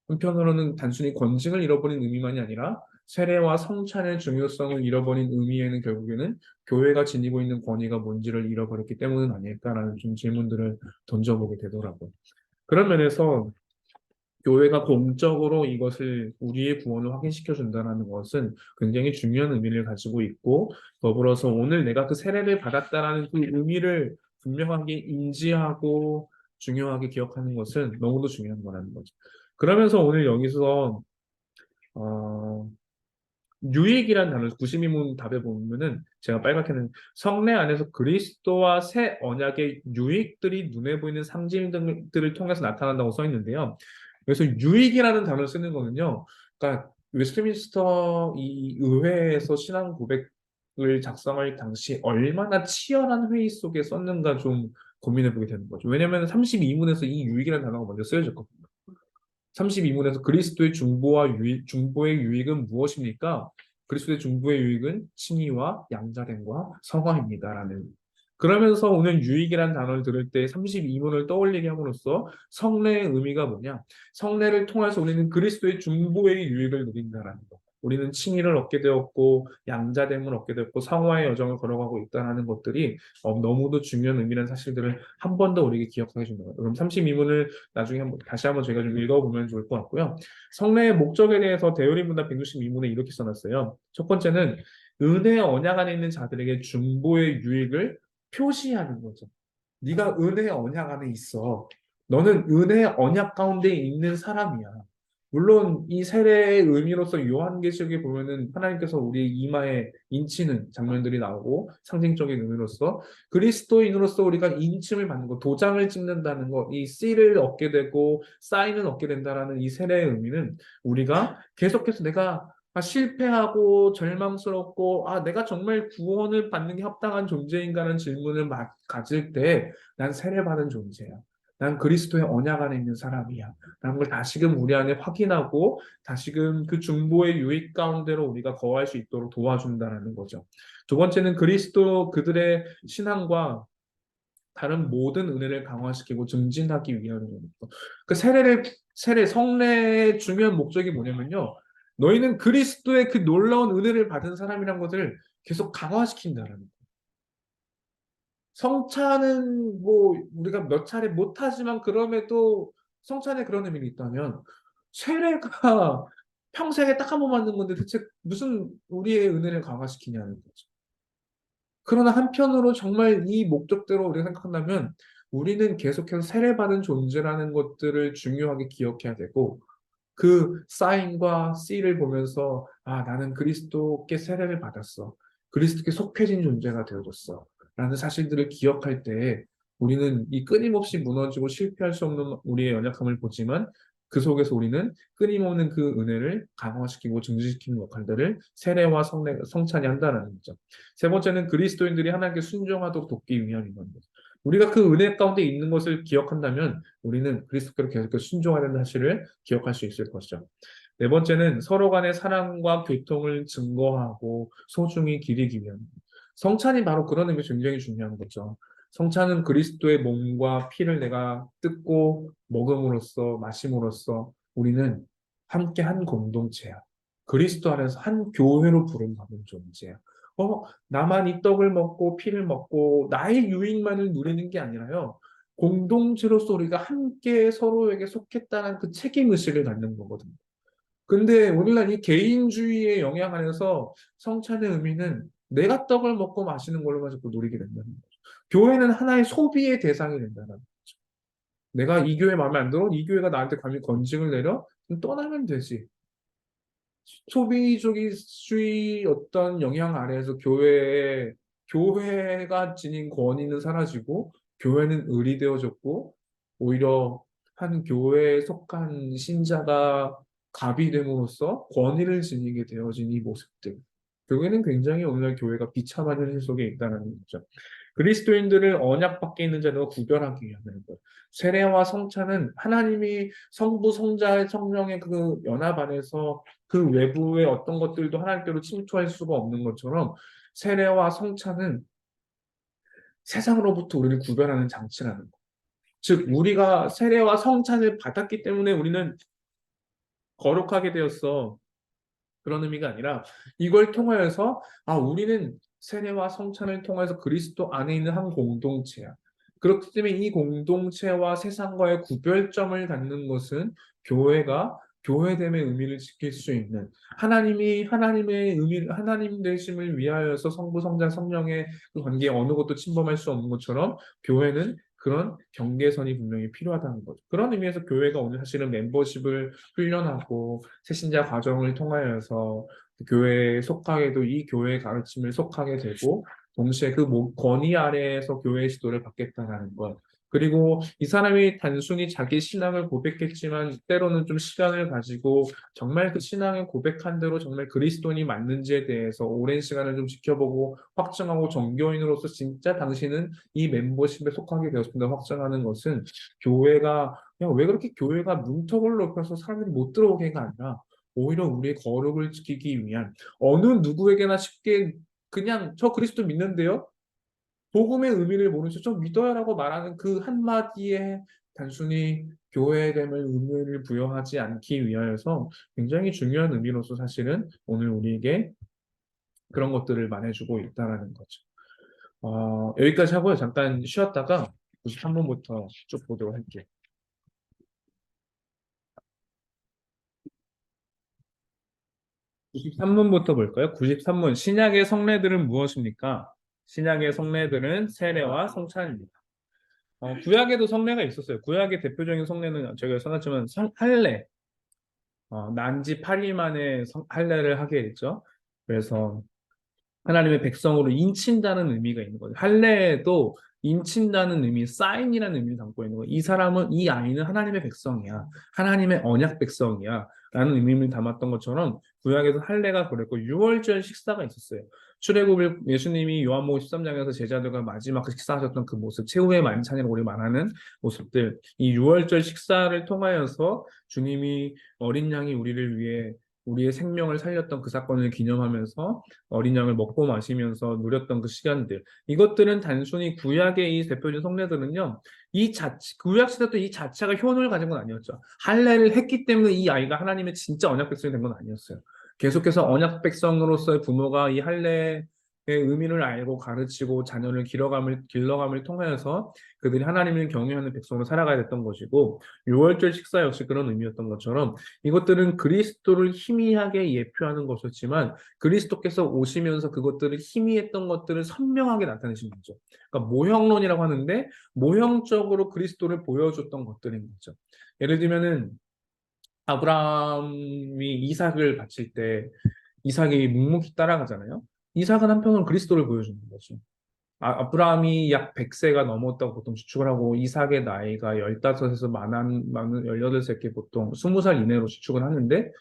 S1: 한편으로는 단순히 권징을 잃어버린 의미만이 아니라 세례와 성찬의 중요성을 잃어버린 의미에는 결국에는 교회가 지니고 있는 권위가 뭔지를 잃어버렸기 때문은 아닐까라는 좀 질문들을 던져보게 되더라고요. 그런 면에서 교회가 공적으로 이것을 우리의 구원을 확인시켜 준다는 것은 굉장히 중요한 의미를 가지고 있고 더불어서 오늘 내가 그 세례를 받았다라는 그 의미를 분명하게 인지하고 중요하게 기억하는 것은 너무도 중요한 거라는 거죠. 그러면서 오늘 여기서 어, 유익이라는 단어 92문 답에 보면은 제가 빨갛게는 성례 안에서 그리스도와 새 언약의 유익들이 눈에 보이는 상징들을 통해서 나타난다고 써 있는데요. 그래서 유익이라는 단어를 쓰는 거는요. 그러니까 웨스트민스터 이 의회에서 신앙 고백을 작성할 당시 얼마나 치열한 회의 속에 썼는가 좀 고민해 보게 되는 거죠. 왜냐하면 32문에서 이 유익이라는 단어가 먼저 쓰여졌거든요. 32문에서 그리스도의 중보의 유익은 무엇입니까? 그리스도의 중보의 유익은 칭의와 양자됨과 성화입니다라는. 그러면서 오늘 유익이라는 단어를 들을 때 32문을 떠올리게 함으로써 성례의 의미가 뭐냐? 성례를 통해서 우리는 그리스도의 중보의 유익을 누린다라는 것. 우리는 칭의를 얻게 되었고 양자됨을 얻게 되었고 성화의 여정을 걸어가고 있다는 것들이 너무도 중요한 의미라는 사실들을 한 번 더 우리에게 기억하게 준다. 그럼 32문을 나중에 다시 한번 저희가 좀 읽어보면 좋을 것 같고요. 성례의 목적에 대해서 대요리문답 162문에 이렇게 써놨어요. 첫 번째는 은혜의 언약 안에 있는 자들에게 중보의 유익을 표시하는 거죠. 네가 은혜의 언약 안에 있어. 너는 은혜의 언약 가운데 있는 사람이야. 물론 이 세례의 의미로서 요한계시록에 보면은 하나님께서 우리 이마에 인치는 장면들이 나오고 상징적인 의미로서 그리스도인으로서 우리가 인침을 받는 것, 도장을 찍는다는 것, 이 씨를 얻게 되고 사인을 얻게 된다라는 이 세례의 의미는 우리가 계속해서 내가 실패하고 절망스럽고 내가 정말 구원을 받는 게 합당한 존재인가라는 질문을 가질 때 난 세례받은 존재야. 난 그리스도의 언약 안에 있는 사람이야. 라는 걸 다시금 우리 안에 확인하고 다시금 그 중보의 유익 가운데로 우리가 거할 수 있도록 도와준다는 거죠. 두 번째는 그리스도 그들의 신앙과 다른 모든 은혜를 강화시키고 증진하기 위함입니다. 그 성례의 중요한 목적이 뭐냐면요. 너희는 그리스도의 그 놀라운 은혜를 받은 사람이란 것을 계속 강화시킨다는 거예요. 성찬은 뭐 우리가 몇 차례 못하지만 그럼에도 성찬에 그런 의미가 있다면 세례가 평생에 딱 한 번 받는 건데 대체 무슨 우리의 은혜를 강화시키냐는 거죠. 그러나 한편으로 정말 이 목적대로 우리가 생각한다면 우리는 계속해서 세례받은 존재라는 것들을 중요하게 기억해야 되고 그 사인과 씨를 보면서 나는 그리스도께 세례를 받았어. 그리스도께 속해진 존재가 되어졌어. 라는 사실들을 기억할 때 우리는 이 끊임없이 무너지고 실패할 수 없는 우리의 연약함을 보지만 그 속에서 우리는 끊임없는 그 은혜를 강화시키고 증진시키는 역할들을 세례와 성찬이 한다는 거죠. 세 번째는 그리스도인들이 하나님께 순종하도록 돕기 위함인 겁니다. 우리가 그 은혜 가운데 있는 것을 기억한다면 우리는 그리스도께로 계속 순종하는 사실을 기억할 수 있을 것이죠. 네 번째는 서로 간의 사랑과 교통을 증거하고 소중히 기리기 위함. 성찬이 바로 그런 의미가 굉장히 중요한 거죠. 성찬은 그리스도의 몸과 피를 내가 뜯고 먹음으로써 마심으로써 우리는 함께 한 공동체야. 그리스도 안에서 한 교회로 부름받은 존재야. 나만 이 떡을 먹고 피를 먹고 나의 유익만을 누리는 게 아니라요. 공동체로서 우리가 함께 서로에게 속했다는 그 책임의식을 갖는 거거든요. 근데 오늘날 이 개인주의의 영향 안에서 성찬의 의미는 내가 떡을 먹고 마시는 걸로만 자꾸 누리게 된다는 거죠. 교회는 하나의 소비의 대상이 된다는 거죠. 내가 이 교회 마음에 안 들어? 이 교회가 나한테 감히 건징을 내려? 그럼 떠나면 되지. 소비주의 어떤 영향 아래에서 교회가 지닌 권위는 사라지고 교회는 을이 되어졌고 오히려 한 교회에 속한 신자가 갑이 됨으로써 권위를 지니게 되어진 이 모습들. 교회는 굉장히 오늘날 교회가 비참한 현실 속에 있다는 거죠. 그리스도인들을 언약 밖에 있는 자들과 구별하기 위함이라는 것. 세례와 성찬은 하나님이 성부, 성자, 성령의 그 연합 안에서 그 외부의 어떤 것들도 하나님께로 침투할 수가 없는 것처럼 세례와 성찬은 세상으로부터 우리를 구별하는 장치라는 것. 즉, 우리가 세례와 성찬을 받았기 때문에 우리는 거룩하게 되었어. 그런 의미가 아니라 이걸 통하여서 우리는 세례와 성찬을 통해서 그리스도 안에 있는 한 공동체야. 그렇기 때문에 이 공동체와 세상과의 구별점을 갖는 것은 교회가 교회됨의 의미를 지킬 수 있는 하나님이 하나님의 의미 하나님 되심을 위하여서 성부 성자 성령의 그 관계에 어느 것도 침범할 수 없는 것처럼 교회는 그런 경계선이 분명히 필요하다는 거죠. 그런 의미에서 교회가 오늘 사실은 멤버십을 훈련하고 새신자 과정을 통하여서 교회에 속하게도 이 교회의 가르침을 속하게 되고 동시에 그 권위 아래에서 교회의 지도를 받겠다는 것. 그리고 이 사람이 단순히 자기 신앙을 고백했지만 때로는 좀 시간을 가지고 정말 그 신앙을 고백한 대로 정말 그리스도인이 맞는지에 대해서 오랜 시간을 좀 지켜보고 확정하고 종교인으로서 진짜 당신은 이 멤버십에 속하게 되었습니다. 확정하는 것은 교회가 그냥 왜 그렇게 교회가 문턱을 높여서 사람들이 못 들어오게가 아니라 오히려 우리의 거룩을 지키기 위한 어느 누구에게나 쉽게 그냥 저 그리스도 믿는데요. 복음의 의미를 모르죠. 좀 믿어요라고 말하는 그 한마디에 단순히 교회됨을 의미를 부여하지 않기 위하여서 굉장히 중요한 의미로서 사실은 오늘 우리에게 그런 것들을 말해주고 있다라는 거죠. 여기까지 하고요. 잠깐 쉬었다가 93번부터 쭉 보도록 할게요. 93문부터 볼까요? 93문. 신약의 성례들은 무엇입니까? 신약의 성례들은 세례와 성찬입니다. 구약에도 성례가 있었어요. 구약의 대표적인 성례는 제가 써놨지만 할례. 난지 8일 만에 할례를 하게 했죠. 그래서 하나님의 백성으로 인친다는 의미가 있는 거죠. 할례에도 인친다는 의미, 사인이라는 의미를 담고 있는 거예요. 이 사람은, 이 아이는 하나님의 백성이야. 하나님의 언약 백성이야. 라는 의미를 담았던 것처럼 구약에서 할례가 그랬고 유월절 식사가 있었어요. 출애굽을 예수님이 요한복음 13장에서 제자들과 마지막 식사하셨던 그 모습, 최후의 만찬이라고 우리 말하는 모습들, 이 유월절 식사를 통하여서 주님이 어린 양이 우리를 위해 우리의 생명을 살렸던 그 사건을 기념하면서 어린 양을 먹고 마시면서 누렸던 그 시간들, 이것들은 단순히 구약의 이 대표적인 성례들은요, 구약 시대 때 이 자체가 효능을 가진 건 아니었죠. 할례를 했기 때문에 이 아이가 하나님의 진짜 언약 백성이 된 건 아니었어요. 계속해서 언약 백성으로서의 부모가 이 할례의 의미를 알고 가르치고 자녀를 길러감을 통하여서 그들이 하나님을 경외하는 백성으로 살아가야 됐던 것이고, 유월절 식사 역시 그런 의미였던 것처럼 이것들은 그리스도를 희미하게 예표하는 것이었지만 그리스도께서 오시면서 그것들을 희미했던 것들을 선명하게 나타내신 거죠. 그러니까 모형론이라고 하는데 모형적으로 그리스도를 보여줬던 것들인 거죠. 예를 들면은 아브라함이 이삭을 바칠 때 이삭이 묵묵히 따라가잖아요. 이삭은 한편으로 그리스도를 보여주는 거죠. 아브라함이 약 100세가 넘었다고 보통 추측을 하고 이삭의 나이가 15에서 많은 18세 이렇게 보통 20살 이내로 추측을 하는데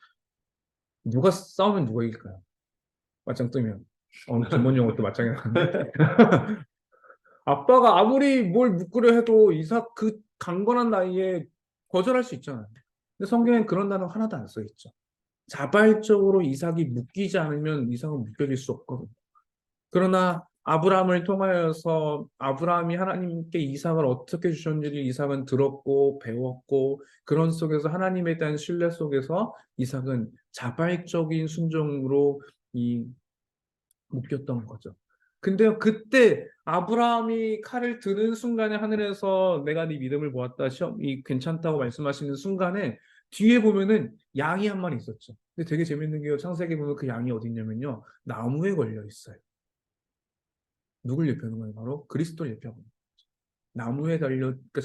S1: 누가 싸우면 누가 이길까요? 맞짱 뜨면. 전문 용어 또 맞짱이 나는데. 아빠가 아무리 뭘 묶으려 해도 이삭 그 강건한 나이에 거절할 수 있잖아요. 근데 성경엔 그런 단어 하나도 안 써있죠. 자발적으로 이삭이 묶이지 않으면 이삭은 묶여질 수 없거든요. 그러나 아브라함을 통하여서 아브라함이 하나님께 이삭을 어떻게 주셨는지 이삭은 들었고 배웠고 그런 속에서 하나님에 대한 신뢰 속에서 이삭은 자발적인 순종으로 묶였던 거죠. 근데 그때 아브라함이 칼을 드는 순간에 하늘에서 내가 네 믿음을 보았다, 시험이 괜찮다고 말씀하시는 순간에 뒤에 보면은 양이 한 마리 있었죠. 근데 되게 재밌는 게요. 창세기 보면 그 양이 어디 있냐면요. 나무에 걸려 있어요. 누굴 예표하는 거예요? 바로 그리스도를 예표하고 있는 거죠. 나무에 달려, 그러니까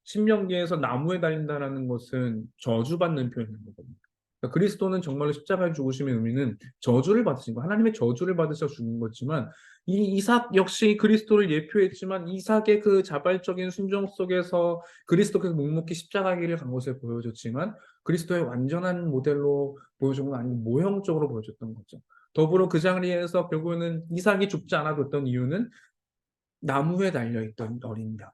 S1: 신명기에서 나무에 달린다라는 것은 저주받는 표현인 거거든요. 그러니까 그리스도는 정말로 십자가에 죽으심의 의미는 저주를 받으신 거, 하나님의 저주를 받으셔 죽은 거지만 이 이삭 역시 그리스도를 예표했지만 이삭의 그 자발적인 순종 속에서 그리스도께서 묵묵히 십자가 길을 간 것을 보여줬지만 그리스도의 완전한 모델로 보여준 건 아니고 모형적으로 보여줬던 거죠. 더불어 그 자리에서 결국에는 이삭이 죽지 않아줬던 이유는 나무에 달려있던 어린 양,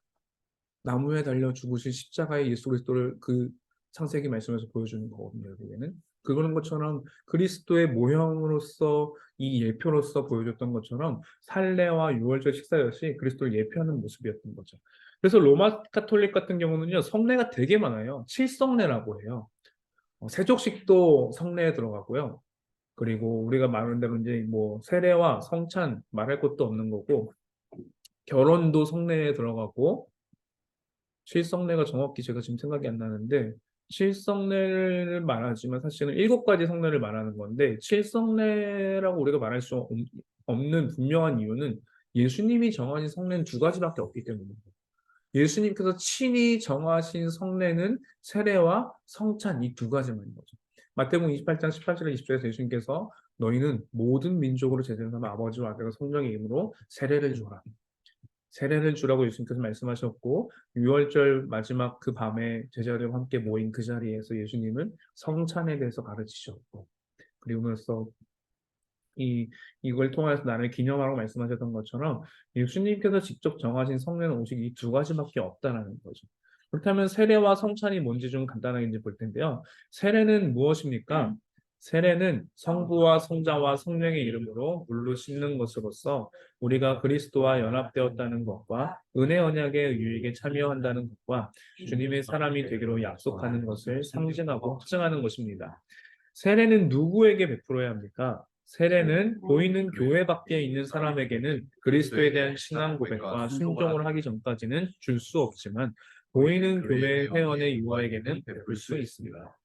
S1: 나무에 달려 죽으신 십자가의 예수 그리스도를 그 창세기 말씀에서 보여주는 거거든요. 결국에는 그런 것처럼 그리스도의 모형으로서 이 예표로서 보여줬던 것처럼 살례와 유월절 식사 역시 그리스도를 예표하는 모습이었던 거죠. 그래서 로마 카톨릭 같은 경우는요, 성례가 되게 많아요. 칠성례라고 해요. 세족식도 성례에 들어가고요. 그리고 우리가 말하는 대로 이제 뭐 세례와 성찬 말할 것도 없는 거고, 결혼도 성례에 들어가고, 칠성례가 정확히 제가 지금 생각이 안 나는데, 칠성례를 말하지만 사실은 7가지 성례를 말하는 건데, 칠성례라고 우리가 말할 수 없는 분명한 이유는 예수님이 정하신 성례는 2가지밖에 없기 때문입니다. 예수님께서 친히 정하신 성례는 세례와 성찬 이 2가지만인 거죠. 마태복음 28장 18절에 20절에서 예수님께서 너희는 모든 민족으로 제자를 삼아 아버지와 아들과 성령의 이름으로 세례를 주라. 세례를 주라고 예수님께서 말씀하셨고, 유월절 마지막 그 밤에 제자들과 함께 모인 그 자리에서 예수님은 성찬에 대해서 가르치셨고, 그리고서 이걸 통해서 나를 기념하라고 말씀하셨던 것처럼 예수님께서 직접 정하신 성례는 오직 이 2가지밖에 없다라는 거죠. 그렇다면 세례와 성찬이 뭔지 좀 간단하게 이제 볼 텐데요. 세례는 무엇입니까? 세례는 성부와 성자와 성령의 이름으로 물로 씻는 것으로서 우리가 그리스도와 연합되었다는 것과 은혜 언약의 유익에 참여한다는 것과 주님의 사람이 되기로 약속하는 것을 상징하고 확증하는 것입니다. 세례는 누구에게 베풀어야 합니까? 세례는 보이는 교회 밖에 있는 사람에게는 그리스도에 대한 신앙 고백과 순종을 하기 전까지는 줄 수 없지만 보이는 교회 회원의 유아에게는 베풀 수 있습니다.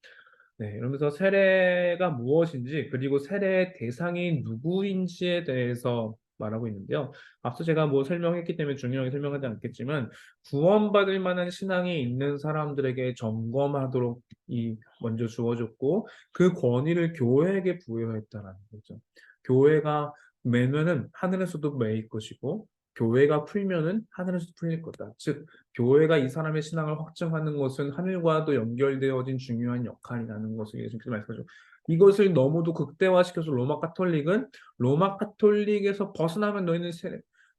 S1: 네, 이러면서 세례가 무엇인지 그리고 세례의 대상이 누구인지에 대해서 말하고 있는데요. 앞서 제가 뭐 설명했기 때문에 중요하게 설명하지 않겠지만 구원받을 만한 신앙이 있는 사람들에게 점검하도록 먼저 주어졌고 그 권위를 교회에게 부여했다라는 거죠. 교회가 매면은 하늘에서도 매일 것이고 교회가 풀면은 하늘에서도 풀릴 거다. 즉 교회가 이 사람의 신앙을 확증하는 것은 하늘과도 연결되어진 중요한 역할이라는 것을 예수님께서 말씀하셨죠. 이것을 너무도 극대화시켜서 로마 카톨릭에서 벗어나면 너희는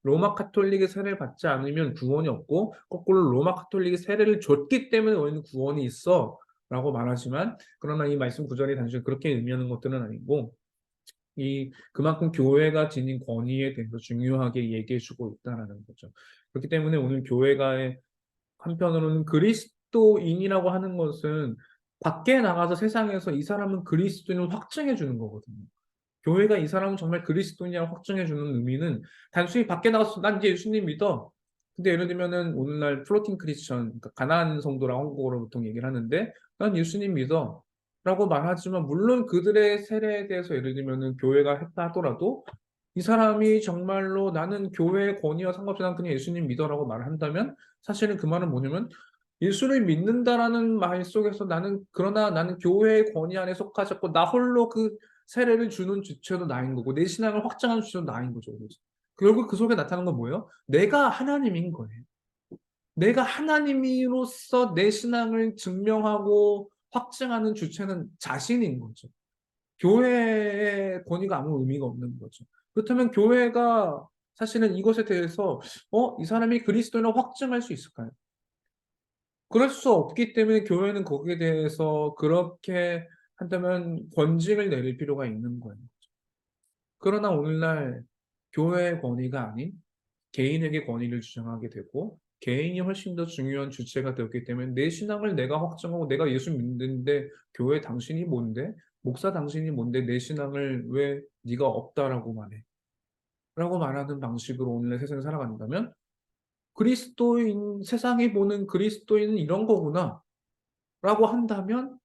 S1: 로마 카톨릭의 세례를 받지 않으면 구원이 없고 거꾸로 로마 카톨릭이 세례를 줬기 때문에 너희는 구원이 있어 라고 말하지만 그러나 이 말씀 구절이 단순히 그렇게 의미하는 것들은 아니고 그만큼 교회가 지닌 권위에 대해서 중요하게 얘기해주고 있다는 거죠. 그렇기 때문에 오늘 교회가 한편으로는 그리스도인이라고 하는 것은 밖에 나가서 세상에서 이 사람은 그리스도인을 확증해 주는 거거든요. 교회가 이 사람은 정말 그리스도인이라고 확증해 주는 의미는 단순히 밖에 나가서 난 이제 예수님 믿어. 근데 예를 들면은 오늘날 플로팅 크리스천, 그러니까 가난한 성도라고 한국어로 보통 얘기를 하는데 난 예수님 믿어. 라고 말하지만 물론 그들의 세례에 대해서 예를 들면은 교회가 했다 하더라도 이 사람이 정말로 나는 교회의 권위와 상관없이 난 그냥 예수님 믿어라고 말을 한다면 사실은 그 말은 뭐냐면 예수를 믿는다라는 말 속에서 그러나 나는 교회의 권위 안에 속하지 않고 나 홀로 그 세례를 주는 주체도 나인 거고 내 신앙을 확장하는 주체도 나인 거죠. 그래서 결국 그 속에 나타나는 건 뭐예요? 내가 하나님인 거예요. 내가 하나님으로서 내 신앙을 증명하고 확증하는 주체는 자신인 거죠. 교회의 권위가 아무 의미가 없는 거죠. 그렇다면 교회가 사실은 이것에 대해서 이 사람이 그리스도인을 확증할 수 있을까요? 그럴 수 없기 때문에 교회는 거기에 대해서 그렇게 한다면 권징을 내릴 필요가 있는 거예요. 그러나 오늘날 교회의 권위가 아닌 개인에게 권위를 주장하게 되고 개인이 훨씬 더 중요한 주체가 되었기 때문에 내 신앙을 내가 확정하고 내가 예수 믿는데 교회 당신이 뭔데? 목사 당신이 뭔데 내 신앙을 왜 네가 없다라고 말해? 라고 말하는 방식으로 오늘날 세상을 살아간다면 세상이 보는 그리스도인은 이런 거구나 라고 한다면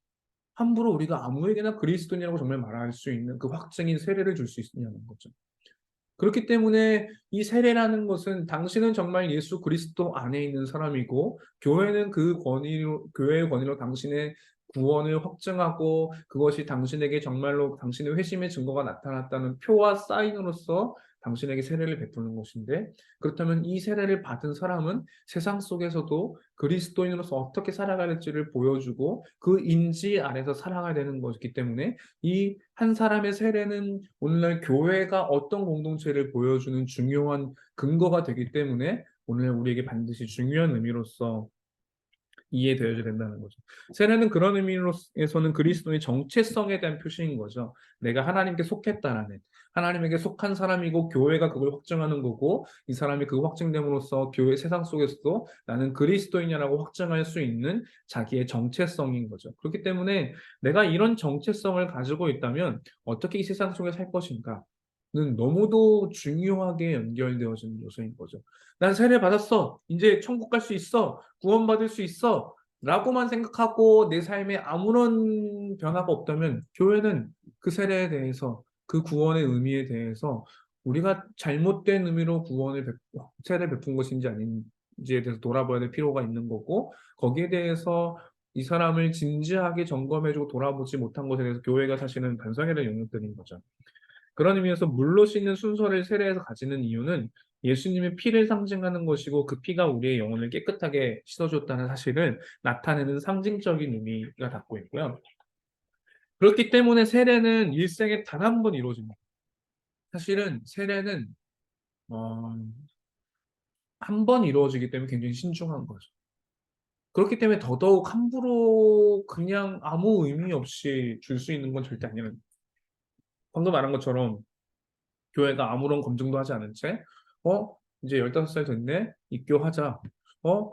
S1: 함부로 우리가 아무에게나 그리스도인이라고 정말 말할 수 있는 그 확증인 세례를 줄 수 있냐는 거죠. 그렇기 때문에 이 세례라는 것은 당신은 정말 예수 그리스도 안에 있는 사람이고 교회는 그 권위로 교회의 권위로 당신의 구원을 확증하고 그것이 당신에게 정말로 당신의 회심의 증거가 나타났다는 표와 사인으로서 당신에게 세례를 베푸는 것인데 그렇다면 이 세례를 받은 사람은 세상 속에서도 그리스도인으로서 어떻게 살아가야 할지를 보여주고 그 인지 아래서 살아가야 되는 것이기 때문에 이 한 사람의 세례는 오늘날 교회가 어떤 공동체를 보여주는 중요한 근거가 되기 때문에 오늘 우리에게 반드시 중요한 의미로서 이해되어야 된다는 거죠. 세례는 그런 의미로서는 그리스도의 정체성에 대한 표시인 거죠. 내가 하나님께 속했다라는 하나님에게 속한 사람이고 교회가 그걸 확증하는 거고 이 사람이 그 확증됨으로써 교회 세상 속에서도 나는 그리스도인이라고 확증할 수 있는 자기의 정체성인 거죠. 그렇기 때문에 내가 이런 정체성을 가지고 있다면 어떻게 이 세상 속에 살 것인가? 는 너무도 중요하게 연결되어지는 요소인 거죠. 난 세례 받았어. 이제 천국 갈 수 있어. 구원받을 수 있어. 라고만 생각하고 내 삶에 아무런 변화가 없다면 교회는 그 세례에 대해서 그 구원의 의미에 대해서 우리가 잘못된 의미로 세례 베푼 것인지 아닌지에 대해서 돌아봐야 될 필요가 있는 거고 거기에 대해서 이 사람을 진지하게 점검해주고 돌아보지 못한 것에 대해서 교회가 사실은 반성해야 될 영역들인 거죠. 그런 의미에서 물로 씻는 순서를 세례에서 가지는 이유는 예수님의 피를 상징하는 것이고 그 피가 우리의 영혼을 깨끗하게 씻어줬다는 사실을 나타내는 상징적인 의미가 갖고 있고요. 그렇기 때문에 세례는 일생에 단 한 번 이루어집니다. 사실은 세례는 한 번 이루어지기 때문에 굉장히 신중한 거죠. 그렇기 때문에 더더욱 함부로 그냥 아무 의미 없이 줄 수 있는 건 절대 아니에요. 방금 말한 것처럼 교회가 아무런 검증도 하지 않은 채, 이제 15살 됐네? 입교하자.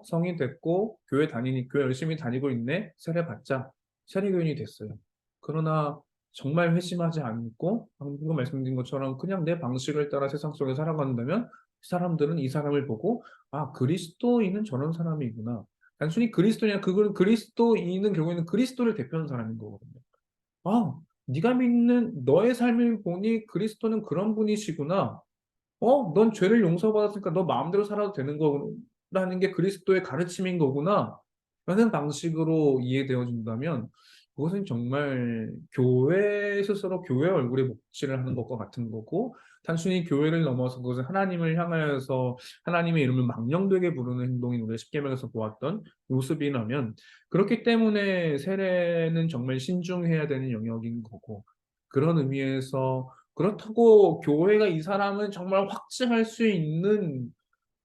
S1: 성인 됐고, 교회 열심히 다니고 있네? 세례 받자. 세례교인이 됐어요. 그러나 정말 회심하지 않고, 방금 말씀드린 것처럼 그냥 내 방식을 따라 세상 속에 살아간다면, 사람들은 이 사람을 보고, 아, 그리스도인은 저런 사람이구나. 단순히 그리스도냐, 그건 그리스도인은 결국에는 그리스도를 대표하는 사람인 거거든요. 아, 네가 믿는 너의 삶을 보니 그리스도는 그런 분이시구나. 넌 죄를 용서받았으니까 너 마음대로 살아도 되는 거라는 게 그리스도의 가르침인 거구나. 라는 방식으로 이해되어진다면 그것은 정말 교회 스스로 교회 얼굴에 목질을 하는 것과 같은 거고 단순히 교회를 넘어서 그것은 하나님을 향하여서 하나님의 이름을 망령되게 부르는 행동인 우리 십계명에서 보았던 모습이라면 그렇기 때문에 세례는 정말 신중해야 되는 영역인 거고 그런 의미에서 그렇다고 교회가 이 사람은 정말 확증할 수 있는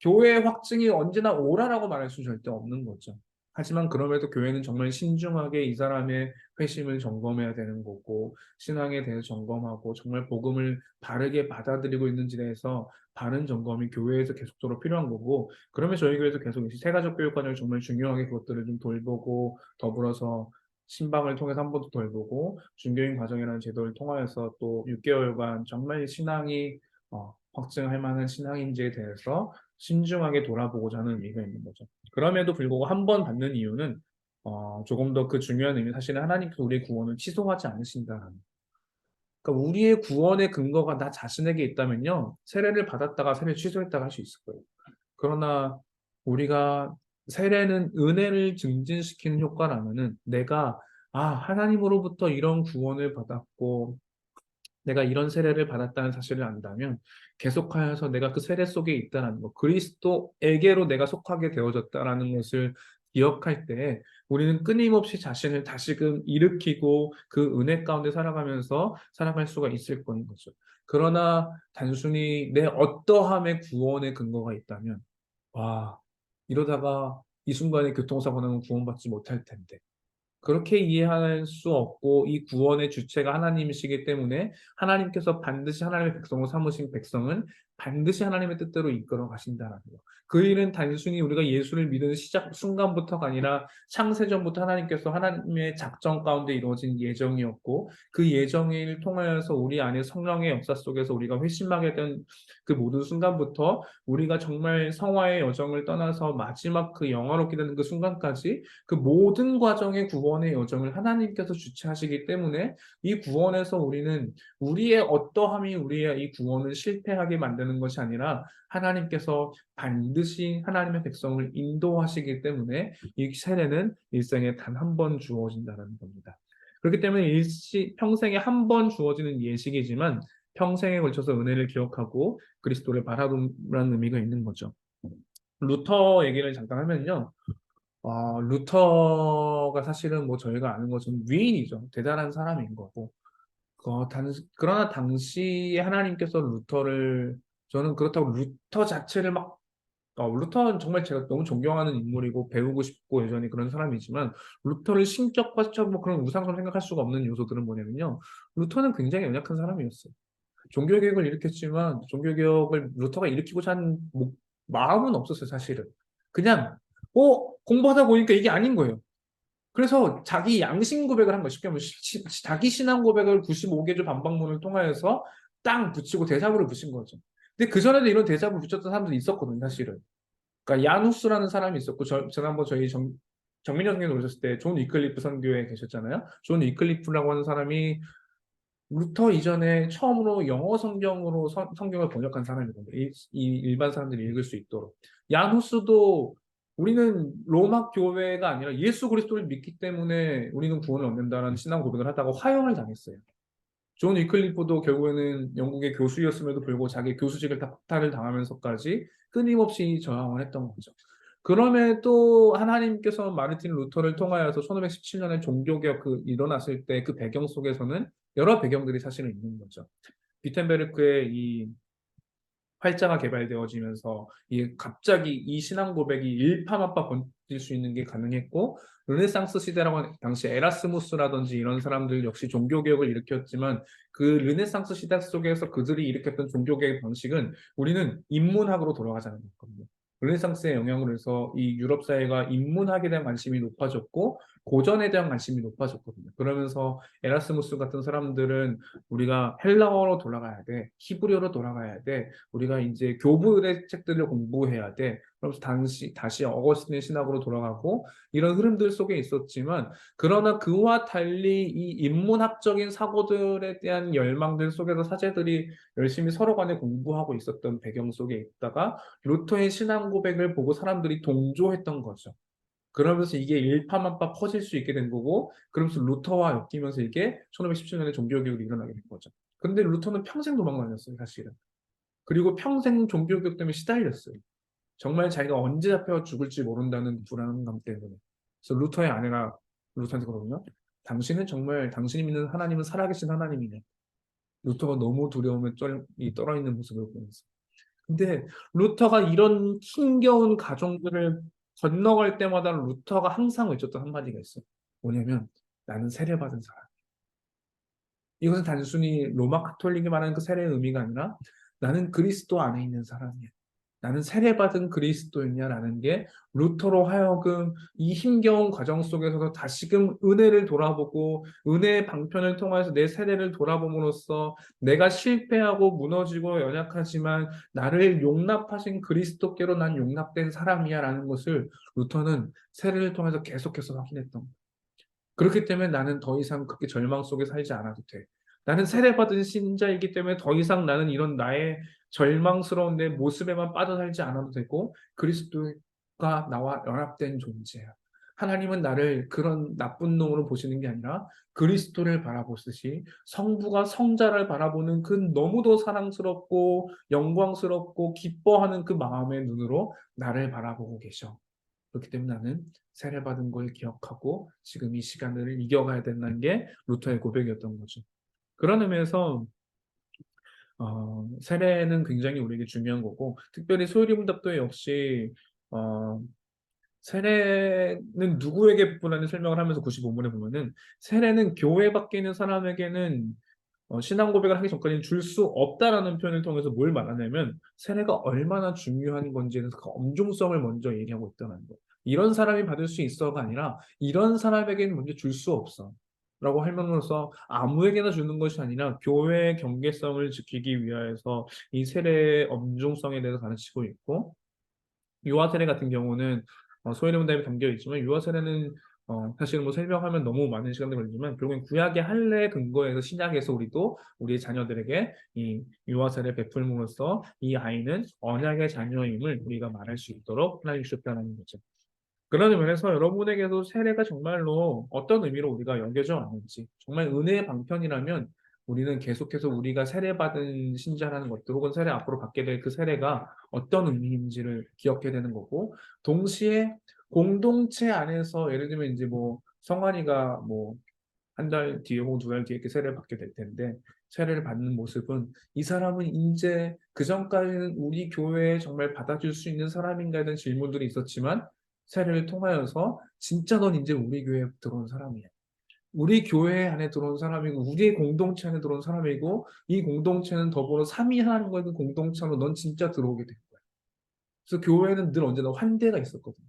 S1: 교회의 확증이 언제나 오라라고 말할 수 절대 없는 거죠. 하지만 그럼에도 교회는 정말 신중하게 이 사람의 회심을 점검해야 되는 거고 신앙에 대해서 점검하고 정말 복음을 바르게 받아들이고 있는지에 대해서 바른 점검이 교회에서 계속적으로 필요한 거고 그러면 저희 교회에서 계속 이 세가족 교육 과정을 정말 중요하게 그것들을 좀 돌보고 더불어서 신방을 통해서 한 번 더 돌보고 중교인 과정이라는 제도를 통하여서 또 6개월간 정말 신앙이 확증할 만한 신앙인지에 대해서 신중하게 돌아보고자 하는 의미가 있는 거죠. 그럼에도 불구하고 한 번 받는 이유는 조금 더 그 중요한 의미 사실은 하나님께서 우리의 구원을 취소하지 않으신다는 그러니까 우리의 구원의 근거가 나 자신에게 있다면요 세례를 받았다가 세례를 취소했다가 할 수 있을 거예요. 그러나 우리가 세례는 은혜를 증진시키는 효과라면은 내가 하나님으로부터 이런 구원을 받았고 내가 이런 세례를 받았다는 사실을 안다면 계속하여서 내가 그 세례 속에 있다는 것, 그리스도에게로 내가 속하게 되어졌다라는 것을 기억할 때 우리는 끊임없이 자신을 다시금 일으키고 그 은혜 가운데 살아가면서 살아갈 수가 있을 거인 거죠. 그러나 단순히 내 어떠함의 구원의 근거가 있다면 이러다가 이 순간에 교통사고 나면 구원받지 못할 텐데 그렇게 이해할 수 없고 이 구원의 주체가 하나님이시기 때문에 하나님께서 반드시 하나님의 백성으로 삼으신 백성은 반드시 하나님의 뜻대로 이끌어 가신다라는 거. 그 일은 단순히 우리가 예수를 믿는 시작 순간부터가 아니라 창세전부터 하나님께서 하나님의 작정 가운데 이루어진 예정이었고 그 예정을 통하여서 우리 안에 성령의 역사 속에서 우리가 회심하게 된 그 모든 순간부터 우리가 정말 성화의 여정을 떠나서 마지막 그 영화롭게 되는 그 순간까지 그 모든 과정의 구원의 여정을 하나님께서 주체하시기 때문에 이 구원에서 우리는 우리의 어떠함이 우리의 이 구원을 실패하게 만드는 것이 아니라 하나님께서 반드시 하나님의 백성을 인도하시기 때문에 이 세례는 일생에 단 한 번 주어진다는 겁니다. 그렇기 때문에 평생에 한 번 주어지는 예식이지만 평생에 걸쳐서 은혜를 기억하고 그리스도를 바라보라는 의미가 있는 거죠. 루터 얘기를 잠깐 하면요. 루터가 사실은 뭐 저희가 아는 것처럼 위인이죠. 대단한 사람인 거고. 그러나 당시에 하나님께서 루터를 저는 그렇다고 루터 자체를 루터는 정말 제가 너무 존경하는 인물이고 배우고 싶고 여전히 그런 사람이지만 루터를 신격화시켜 뭐 그런 우상처럼 생각할 수가 없는 요소들은 뭐냐면요. 루터는 굉장히 연약한 사람이었어요. 종교개혁을 일으켰지만 종교개혁을 루터가 일으키고자 하는 마음은 없었어요, 사실은. 그냥 공부하다 보니까 이게 아닌 거예요. 그래서 자기 양심 고백을 한 거예요. 쉽게 말하면 자기 신앙 고백을 95개 조 반박문을 통하여서 땅 붙이고 대잡으로 붙인 거죠. 근데 그전에도 이런 대잡을 붙였던 사람들이 있었거든요, 사실은. 그러니까 야누스라는 사람이 있었고 지난번 저희 정민이 선생님 오셨을 때 존 위클리프 선교에 계셨잖아요. 존 위클리프라고 하는 사람이 루터 이전에 처음으로 영어 성경으로 성경을 번역한 사람이거든요. 이 일반 사람들이 읽을 수 있도록. 야누스도 우리는 로마 교회가 아니라 예수 그리스도를 믿기 때문에 우리는 구원을 얻는다는 신앙 고백을 하다가 화형을 당했어요. 존 위클리프도 결국에는 영국의 교수였음에도 불구하고 자기 교수직을 다 박탈을 당하면서까지 끊임없이 저항을 했던 거죠. 그럼에도 하나님께서 마르틴 루터를 통하여서 1517년에 종교개혁 일어났을 때 그 배경 속에서는 여러 배경들이 사실은 있는 거죠. 비텐베르크의 이 활자가 개발되어지면서 갑자기 이 신앙 고백이 일파만파 번질 수 있는 게 가능했고 르네상스 시대라고 하는 당시 에라스무스라든지 이런 사람들 역시 종교개혁을 일으켰지만 그 르네상스 시대 속에서 그들이 일으켰던 종교개혁 방식은 우리는 인문학으로 돌아가자는 거거든요. 르네상스의 영향으로 해서 이 유럽 사회가 인문학에 대한 관심이 높아졌고 고전에 대한 관심이 높아졌거든요. 그러면서 에라스무스 같은 사람들은 우리가 헬라어로 돌아가야 돼, 히브리어로 돌아가야 돼, 우리가 이제 교부의 책들을 공부해야 돼. 그러면서 다시 어거스틴의 신학으로 돌아가고 이런 흐름들 속에 있었지만 그러나 그와 달리 이 인문학적인 사고들에 대한 열망들 속에서 사제들이 열심히 서로 간에 공부하고 있었던 배경 속에 있다가 루터의 신앙 고백을 보고 사람들이 동조했던 거죠. 그러면서 이게 일파만파 퍼질 수 있게 된 거고 그러면서 루터와 엮이면서 이게 1517년에 종교개혁이 일어나게 된 거죠. 근데 루터는 평생 도망 다녔어요, 사실은. 그리고 평생 종교개혁 때문에 시달렸어요. 정말 자기가 언제 잡혀 죽을지 모른다는 불안감 때문에. 그래서 루터의 아내가 루터한테 그러거든요. 당신은 정말 당신이 믿는 하나님은 살아계신 하나님이네. 루터가 너무 두려움에 떨어 있는 모습을 보면서. 근데 루터가 이런 힘겨운 가정들을 건너갈 때마다 루터가 항상 외쳤던 한마디가 있어요. 뭐냐면 나는 세례받은 사람. 이것은 단순히 로마 가톨릭이 말하는 그 세례의 의미가 아니라 나는 그리스도 안에 있는 사람이야. 나는 세례받은 그리스도인이야라는 게 루터로 하여금 이 힘겨운 과정 속에서도 다시금 은혜를 돌아보고 은혜의 방편을 통해서 내 세례를 돌아봄으로써 내가 실패하고 무너지고 연약하지만 나를 용납하신 그리스도께로 난 용납된 사람이야라는 것을 루터는 세례를 통해서 계속해서 확인했던 거예요. 그렇기 때문에 나는 더 이상 그렇게 절망 속에 살지 않아도 돼. 나는 세례받은 신자이기 때문에 더 이상 나는 이런 나의 절망스러운 내 모습에만 빠져 살지 않아도 되고 그리스도가 나와 연합된 존재야. 하나님은 나를 그런 나쁜 놈으로 보시는 게 아니라 그리스도를 바라보듯이 성부가 성자를 바라보는 그 너무도 사랑스럽고 영광스럽고 기뻐하는 그 마음의 눈으로 나를 바라보고 계셔. 그렇기 때문에 나는 세례받은 걸 기억하고 지금 이 시간을 이겨가야 된다는 게 루터의 고백이었던 거죠. 그런 의미에서 세례는 굉장히 우리에게 중요한 거고 특별히 소유리문답도 역시 어, 세례는 누구에게 베푸라는 설명을 하면서 95문에 보면은 세례는 교회 밖에 있는 사람에게는 신앙 고백을 하기 전까지는 줄 수 없다라는 표현을 통해서 뭘 말하냐면 세례가 얼마나 중요한 건지에 대해서 그 엄중성을 먼저 얘기하고 있다는 거예요. 이런 사람이 받을 수 있어가 아니라 이런 사람에게는 먼저 줄 수 없어. 라고 할명으로써 아무에게나 주는 것이 아니라 교회의 경계성을 지키기 위하여서 이 세례의 엄중성에 대해서 가르치고 있고, 유아 세례 같은 경우는 소위의 문답에 담겨 있지만 유아 세례는 사실은 뭐 설명하면 너무 많은 시간이 걸리지만 결국엔 구약의 할례 근거에서 신약에서 우리도 우리의 자녀들에게 이 유아 세례 베풀므로써 이 아이는 언약의 자녀임을 우리가 말할 수 있도록 하나님 주셨다는 거죠. 그런 면에서 여러분에게도 세례가 정말로 어떤 의미로 우리가 여겨져 왔는지, 정말 은혜의 방편이라면 우리는 계속해서 우리가 세례받은 신자라는 것들 혹은 세례 앞으로 받게 될 그 세례가 어떤 의미인지를 기억해야 되는 거고, 동시에 공동체 안에서 예를 들면 이제 뭐 성환이가 뭐 한 달 뒤에 혹은 두 달 뒤에 이렇게 세례를 받게 될 텐데, 세례를 받는 모습은 이 사람은 이제 그 전까지는 우리 교회에 정말 받아줄 수 있는 사람인가에 대한 질문들이 있었지만 세례를 통하여서 진짜 넌 이제 우리 교회에 들어온 사람이야. 우리 교회 안에 들어온 사람이고 우리의 공동체 안에 들어온 사람이고 이 공동체는 더불어 삼위하는 거에 그 공동체로 넌 진짜 들어오게 된 거야. 그래서 교회는 늘 언제나 환대가 있었거든요.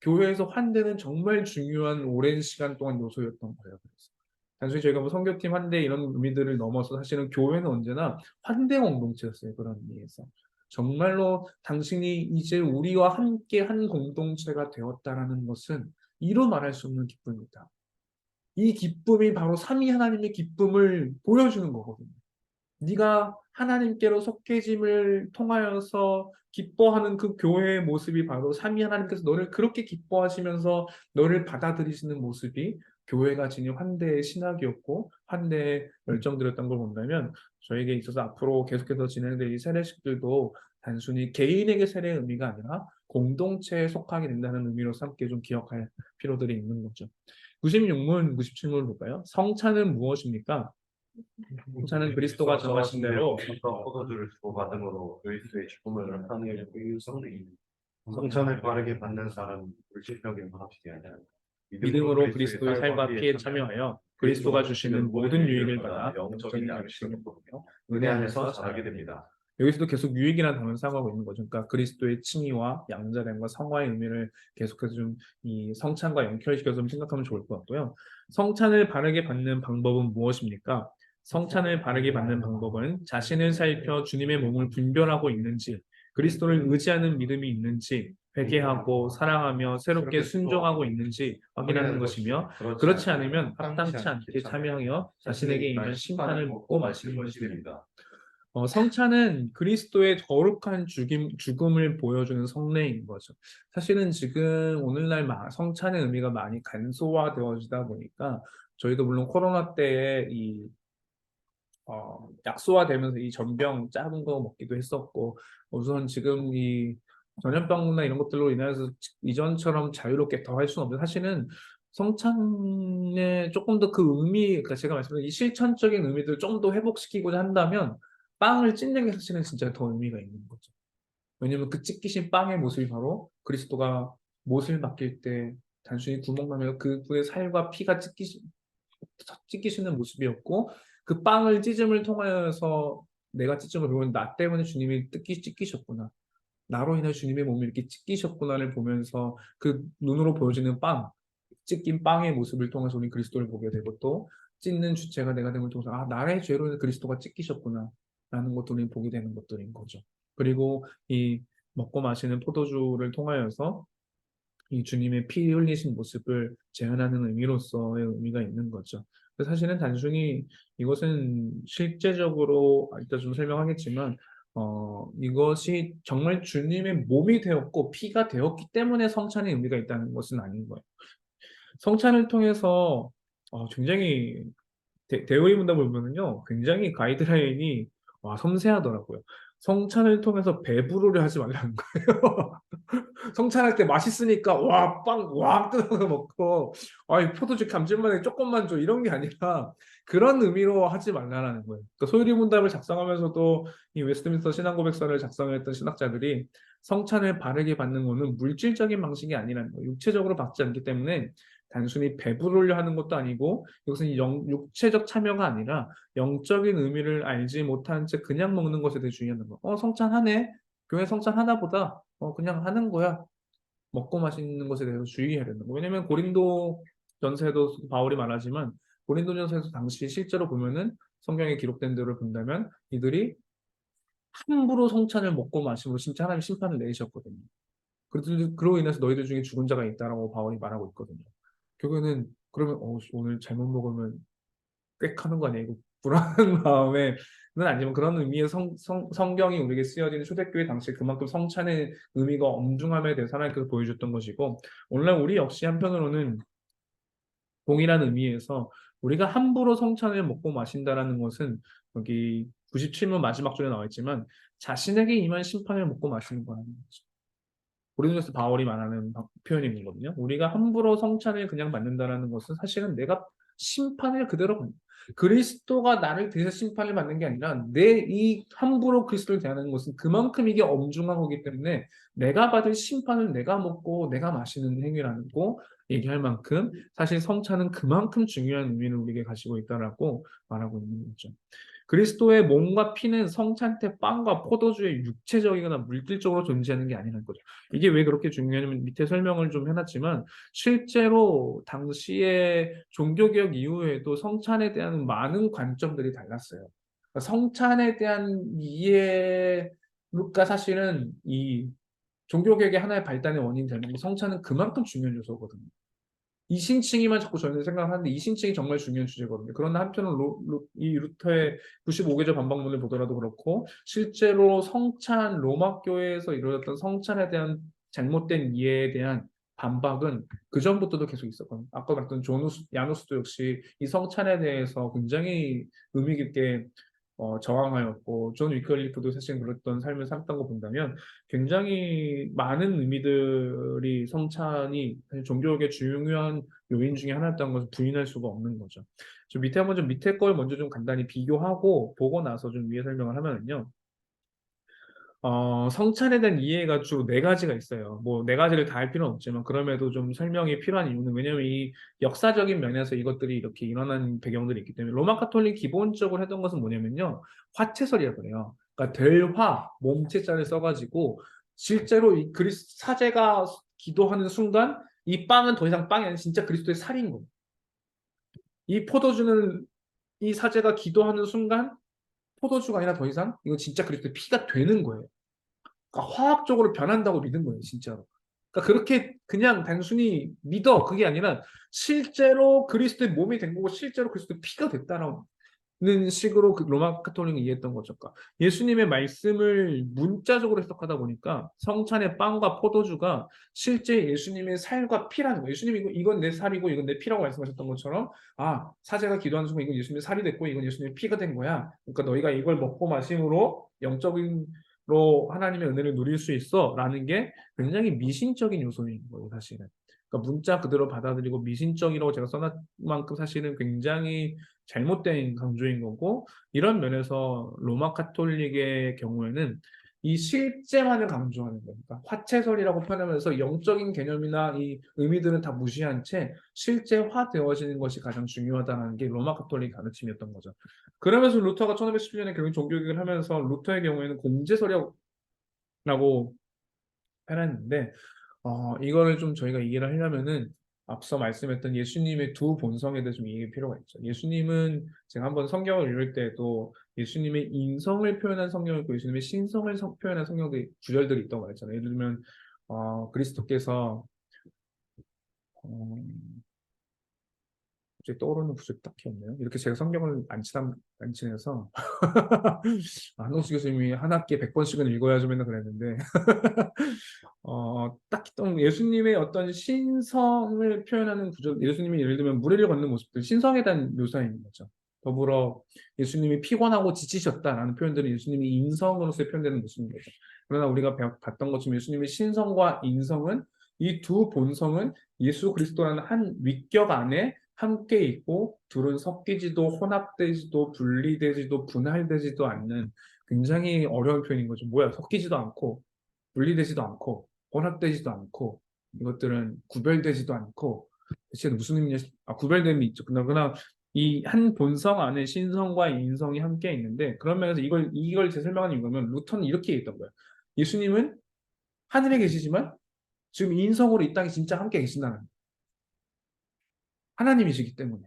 S1: 교회에서 환대는 정말 중요한 오랜 시간 동안 요소였던 거예요. 그래서 단순히 저희가 뭐 선교팀 환대 이런 의미들을 넘어서 사실은 교회는 언제나 환대 공동체였어요. 그런 의미에서. 정말로 당신이 이제 우리와 함께 한 공동체가 되었다라는 것은 이루 말할 수 없는 기쁨이다. 이 기쁨이 바로 삼위 하나님의 기쁨을 보여주는 거거든요. 네가 하나님께로 속해짐을 통하여서 기뻐하는 그 교회의 모습이 바로 삼위 하나님께서 너를 그렇게 기뻐하시면서 너를 받아들이시는 모습이 교회가 지닌 환대의 신학이었고 환대의 열정들이었던 걸 본다면, 저에게 있어서 앞으로 계속해서 진행될 이 세례식들도 단순히 개인에게 세례의 의미가 아니라 공동체에 속하게 된다는 의미로서 함께 좀 기억할 필요들이 있는 거죠. 96문, 97문을 볼까요? 성찬은 무엇입니까? 성찬은 그리스도가 정하신 대로
S3: 포도주를 주고받음으로 그리스도의 죽음을 나타내는 성례입니다. 성찬을 빠르게 받는 사람은 물질적인 방식이 아니라
S1: 믿음으로 그리스도의 살과 피에 참여하여 그리스도가 주시는 모든 유익을 받아 영적인 양식을 먹으며 은혜 안에서 자라게 됩니다. 여기서도 계속 유익이라는 단어를 사용하고 있는 거죠. 그러니까 그리스도의 칭의와 양자됨과 성화의 의미를 계속해서 좀 이 성찬과 연결시켜서 좀 생각하면 좋을 것 같고요. 성찬을 바르게 받는 방법은 무엇입니까? 성찬을 바르게 받는 방법은 자신을 살펴 주님의 몸을 분별하고 있는지, 그리스도를 의지하는 믿음이 있는지, 회개하고 사랑하며 새롭게 순종하고 있는지 확인하는 것이며, 그렇지 않으면 합당치 않게 참여하여 자신에게 임한 심판을 먹고 마시는 것이 됩니다. 성찬은 그리스도의 거룩한 죽음을 보여주는 성례인 거죠. 사실은 지금 오늘날 성찬의 의미가 많이 간소화되어지다 보니까 저희도 물론 코로나 때에 이 약소화되면서 이 전병 작은 거 먹기도 했었고, 우선 지금 이 전염병이나 이런 것들로 인해서 이전처럼 자유롭게 더 할 수는 없는데, 사실은 성찬에 조금 더 그 의미, 그러니까 제가 말씀드린 이 실천적인 의미들을 좀 더 회복시키고자 한다면 빵을 찢는 게 사실은 진짜 더 의미가 있는 거죠. 왜냐면 그 찢기신 빵의 모습이 바로 그리스도가 못을 맡길 때 단순히 구멍 나면 그분의 살과 피가 찢기시는 모습이었고, 그 빵을 찢음을 통하여서 내가 찢음을 보면 나 때문에 주님이 찢기셨구나, 나로 인해 주님의 몸이 이렇게 찢기셨구나를 보면서 그 눈으로 보여지는 빵, 찢긴 빵의 모습을 통해서 우리 그리스도를 보게 되고, 또 찢는 주체가 내가 됨을 통해서 나의 죄로 인해 그리스도가 찢기셨구나 라는 것들을 보게 되는 것들인 거죠. 그리고 이 먹고 마시는 포도주를 통하여서 이 주님의 피 흘리신 모습을 재현하는 의미로서의 의미가 있는 거죠. 사실은 단순히 이것은 실제적으로 이따 좀 설명하겠지만 이것이 정말 주님의 몸이 되었고 피가 되었기 때문에 성찬의 의미가 있다는 것은 아닌 거예요. 성찬을 통해서 굉장히 대우의 문답을 보면요, 굉장히 가이드라인이 섬세하더라고요. 성찬을 통해서 배부르려 하지 말라는 거예요. 성찬할 때 맛있으니까 빵 뜯어서 먹고 포도주 감질만에 조금만 줘 이런 게 아니라 그런 의미로 하지 말라는 거예요. 그러니까 소유리 문답을 작성하면서도 이 웨스트민스터 신앙고백서를 작성했던 신학자들이 성찬을 바르게 받는 것은 물질적인 방식이 아니라는 거예요. 육체적으로 받지 않기 때문에 단순히 배부르려 하는 것도 아니고 이것은 육체적 참여가 아니라 영적인 의미를 알지 못한 채 그냥 먹는 것에 대해 주의하는 거. 성찬하네. 교회 성찬하나 보다. 그냥 하는 거야. 먹고 마시는 것에 대해서 주의해야 되는 거. 왜냐면 고린도 전서에도 바울이 말하지만 고린도 전서에서 당시 실제로 보면은 성경에 기록된 대로 본다면 이들이 함부로 성찬을 먹고 마심으로 진짜 하나님 심판을 내리셨거든요. 그로 인해서 너희들 중에 죽은 자가 있다라고 바울이 말하고 있거든요. 결국에는 그러면 오늘 잘못 먹으면 꽥 하는 거 아니야? 이거 불안한 마음에는 아니지만 그런 의미의 성경이 우리에게 쓰여지는 초대교회 당시에 그만큼 성찬의 의미가 엄중함에 대해서 하나님께서 보여줬던 것이고 오늘날 우리 역시 한편으로는 동일한 의미에서 우리가 함부로 성찬을 먹고 마신다라는 것은 여기 97문 마지막 줄에 나와 있지만 자신에게 임한 심판을 먹고 마시는 거라는 거죠. 고린도전서 바울이 말하는 표현이거든요. 우리가 함부로 성찬을 그냥 받는다라는 것은 사실은 내가 심판을 그대로 받는 그리스도가 나를 대해서 심판을 받는 게 아니라 내 이 함부로 그리스도를 대하는 것은 그만큼 이게 엄중한 거기 때문에 내가 받을 심판을 내가 먹고 내가 마시는 행위라는 거 얘기할 만큼 사실 성찬은 그만큼 중요한 의미를 우리에게 가지고 있다라고 말하고 있는 거죠. 그리스도의 몸과 피는 성찬태 빵과 포도주의 육체적이거나 물질적으로 존재하는 게 아니라는 거죠. 이게 왜 그렇게 중요하냐면 밑에 설명을 좀 해놨지만 실제로 당시의 종교개혁 이후에도 성찬에 대한 많은 관점들이 달랐어요. 그러니까 성찬에 대한 이해가 사실은 이 종교개혁의 하나의 발단의 원인이 되는 게 성찬은 그만큼 중요한 요소거든요. 이신칭이만 자꾸 저희는 생각하는데 이신칭이 정말 중요한 주제거든요. 그런데 한편으로 이 루터의 95개조 반박문을 보더라도 그렇고 실제로 성찬 로마 교회에서 이루어졌던 성찬에 대한 잘못된 이해에 대한 반박은 그 전부터도 계속 있었거든요. 아까 말했던 야누스도 역시 이 성찬에 대해서 굉장히 의미 깊게 저항하였고 존 위클리프도 사실 그랬던 삶을 살았던 거 본다면 굉장히 많은 의미들이 성찬이 사실 종교의 중요한 요인 중에 하나였다는 것을 부인할 수가 없는 거죠. 저 밑에 한번 좀 밑에 걸 먼저 좀 간단히 비교하고 보고 나서 좀 위에 설명을 하면은요. 성찬에 대한 이해가 주로 네 가지가 있어요. 뭐 네 가지를 다 할 필요는 없지만 그럼에도 좀 설명이 필요한 이유는 왜냐하면 이 역사적인 면에서 이것들이 이렇게 일어난 배경들이 있기 때문에 로마 카톨릭 기본적으로 했던 것은 뭐냐면요. 화채설이라고 그래요. 그러니까 들화 몸체자를 써가지고 실제로 이 그리스 사제가 기도하는 순간 이 빵은 더 이상 빵이 아니라 진짜 그리스도의 살인 거예요. 이 포도주는 이 사제가 기도하는 순간 포도주가 아니라 더 이상 이건 진짜 그리스도의 피가 되는 거예요. 그러니까 화학적으로 변한다고 믿은 거예요, 진짜로. 그러니까 그렇게 그냥 단순히 믿어 그게 아니라 실제로 그리스도의 몸이 된 거고 실제로 그리스도의 피가 됐다는 식으로 그 로마 카톨릭은 이해했던 거죠. 그러니까 예수님의 말씀을 문자적으로 해석하다 보니까 성찬의 빵과 포도주가 실제 예수님의 살과 피라는 거예요. 예수님이 이건 내 살이고 이건 내 피라고 말씀하셨던 것처럼 사제가 기도하는 순간 이건 예수님의 살이 됐고 이건 예수님의 피가 된 거야. 그러니까 너희가 이걸 먹고 마심으로 영적인 로 하나님의 은혜를 누릴 수 있어라는 게 굉장히 미신적인 요소인 거예요, 사실은. 그러니까 문자 그대로 받아들이고 미신적이라고 제가 써놨 만큼 사실은 굉장히 잘못된 강조인 거고 이런 면에서 로마 카톨릭의 경우에는 이 실제만을 강조하는 거예요. 그러니까 화채설이라고 표현하면서 영적인 개념이나 이 의미들은 다 무시한 채 실제화되어지는 것이 가장 중요하다는 게 로마 카톨릭 가르침이었던 거죠. 그러면서 루터가 1517년에 결국 종교개혁을 하면서 루터의 경우에는 공제설이라고 해놨는데 이거를 좀 저희가 이해를 하려면은 앞서 말씀했던 예수님의 두 본성에 대해서 좀 이해할 필요가 있죠. 예수님은 제가 한번 성경을 읽을 때도 예수님의 인성을 표현한 성경이 있고 예수님의 신성을 표현한 성경들이 구절들이 있다고 말했잖아요. 예를 들면 그리스도께서 어, 갑자기 떠오르는 구절이 딱히 없네요. 이렇게 제가 성경을 안 친해서 한동수 교수님이 한 학기에 100번씩은 읽어야죠 맨날 그랬는데 딱히 또 예수님의 어떤 신성을 표현하는 구절, 예수님이 예를 들면 무리를 걷는 모습들, 신성에 대한 묘사인 거죠. 더불어 예수님이 피곤하고 지치셨다라는 표현들은 예수님이 인성으로서 표현되는 모습인 거죠. 그러나 우리가 봤던 것처럼 예수님의 신성과 인성은 이 두 본성은 예수 그리스도라는 한 위격 안에 함께 있고 둘은 섞이지도 혼합되지도 분리되지도 분할되지도 않는 굉장히 어려운 표현인 거죠. 뭐야, 섞이지도 않고 분리되지도 않고 혼합되지도 않고 이것들은 구별되지도 않고 대체 무슨 의미냐? 구별됨이 있죠. 그러나 이 한 본성 안에 신성과 인성이 함께 있는데 그런 면에서 이걸 제 설명하는 이유는 루터는 이렇게 얘기했던 거예요. 예수님은 하늘에 계시지만 지금 인성으로 이 땅에 진짜 함께 계신다는 거예요. 하나님이시기 때문에.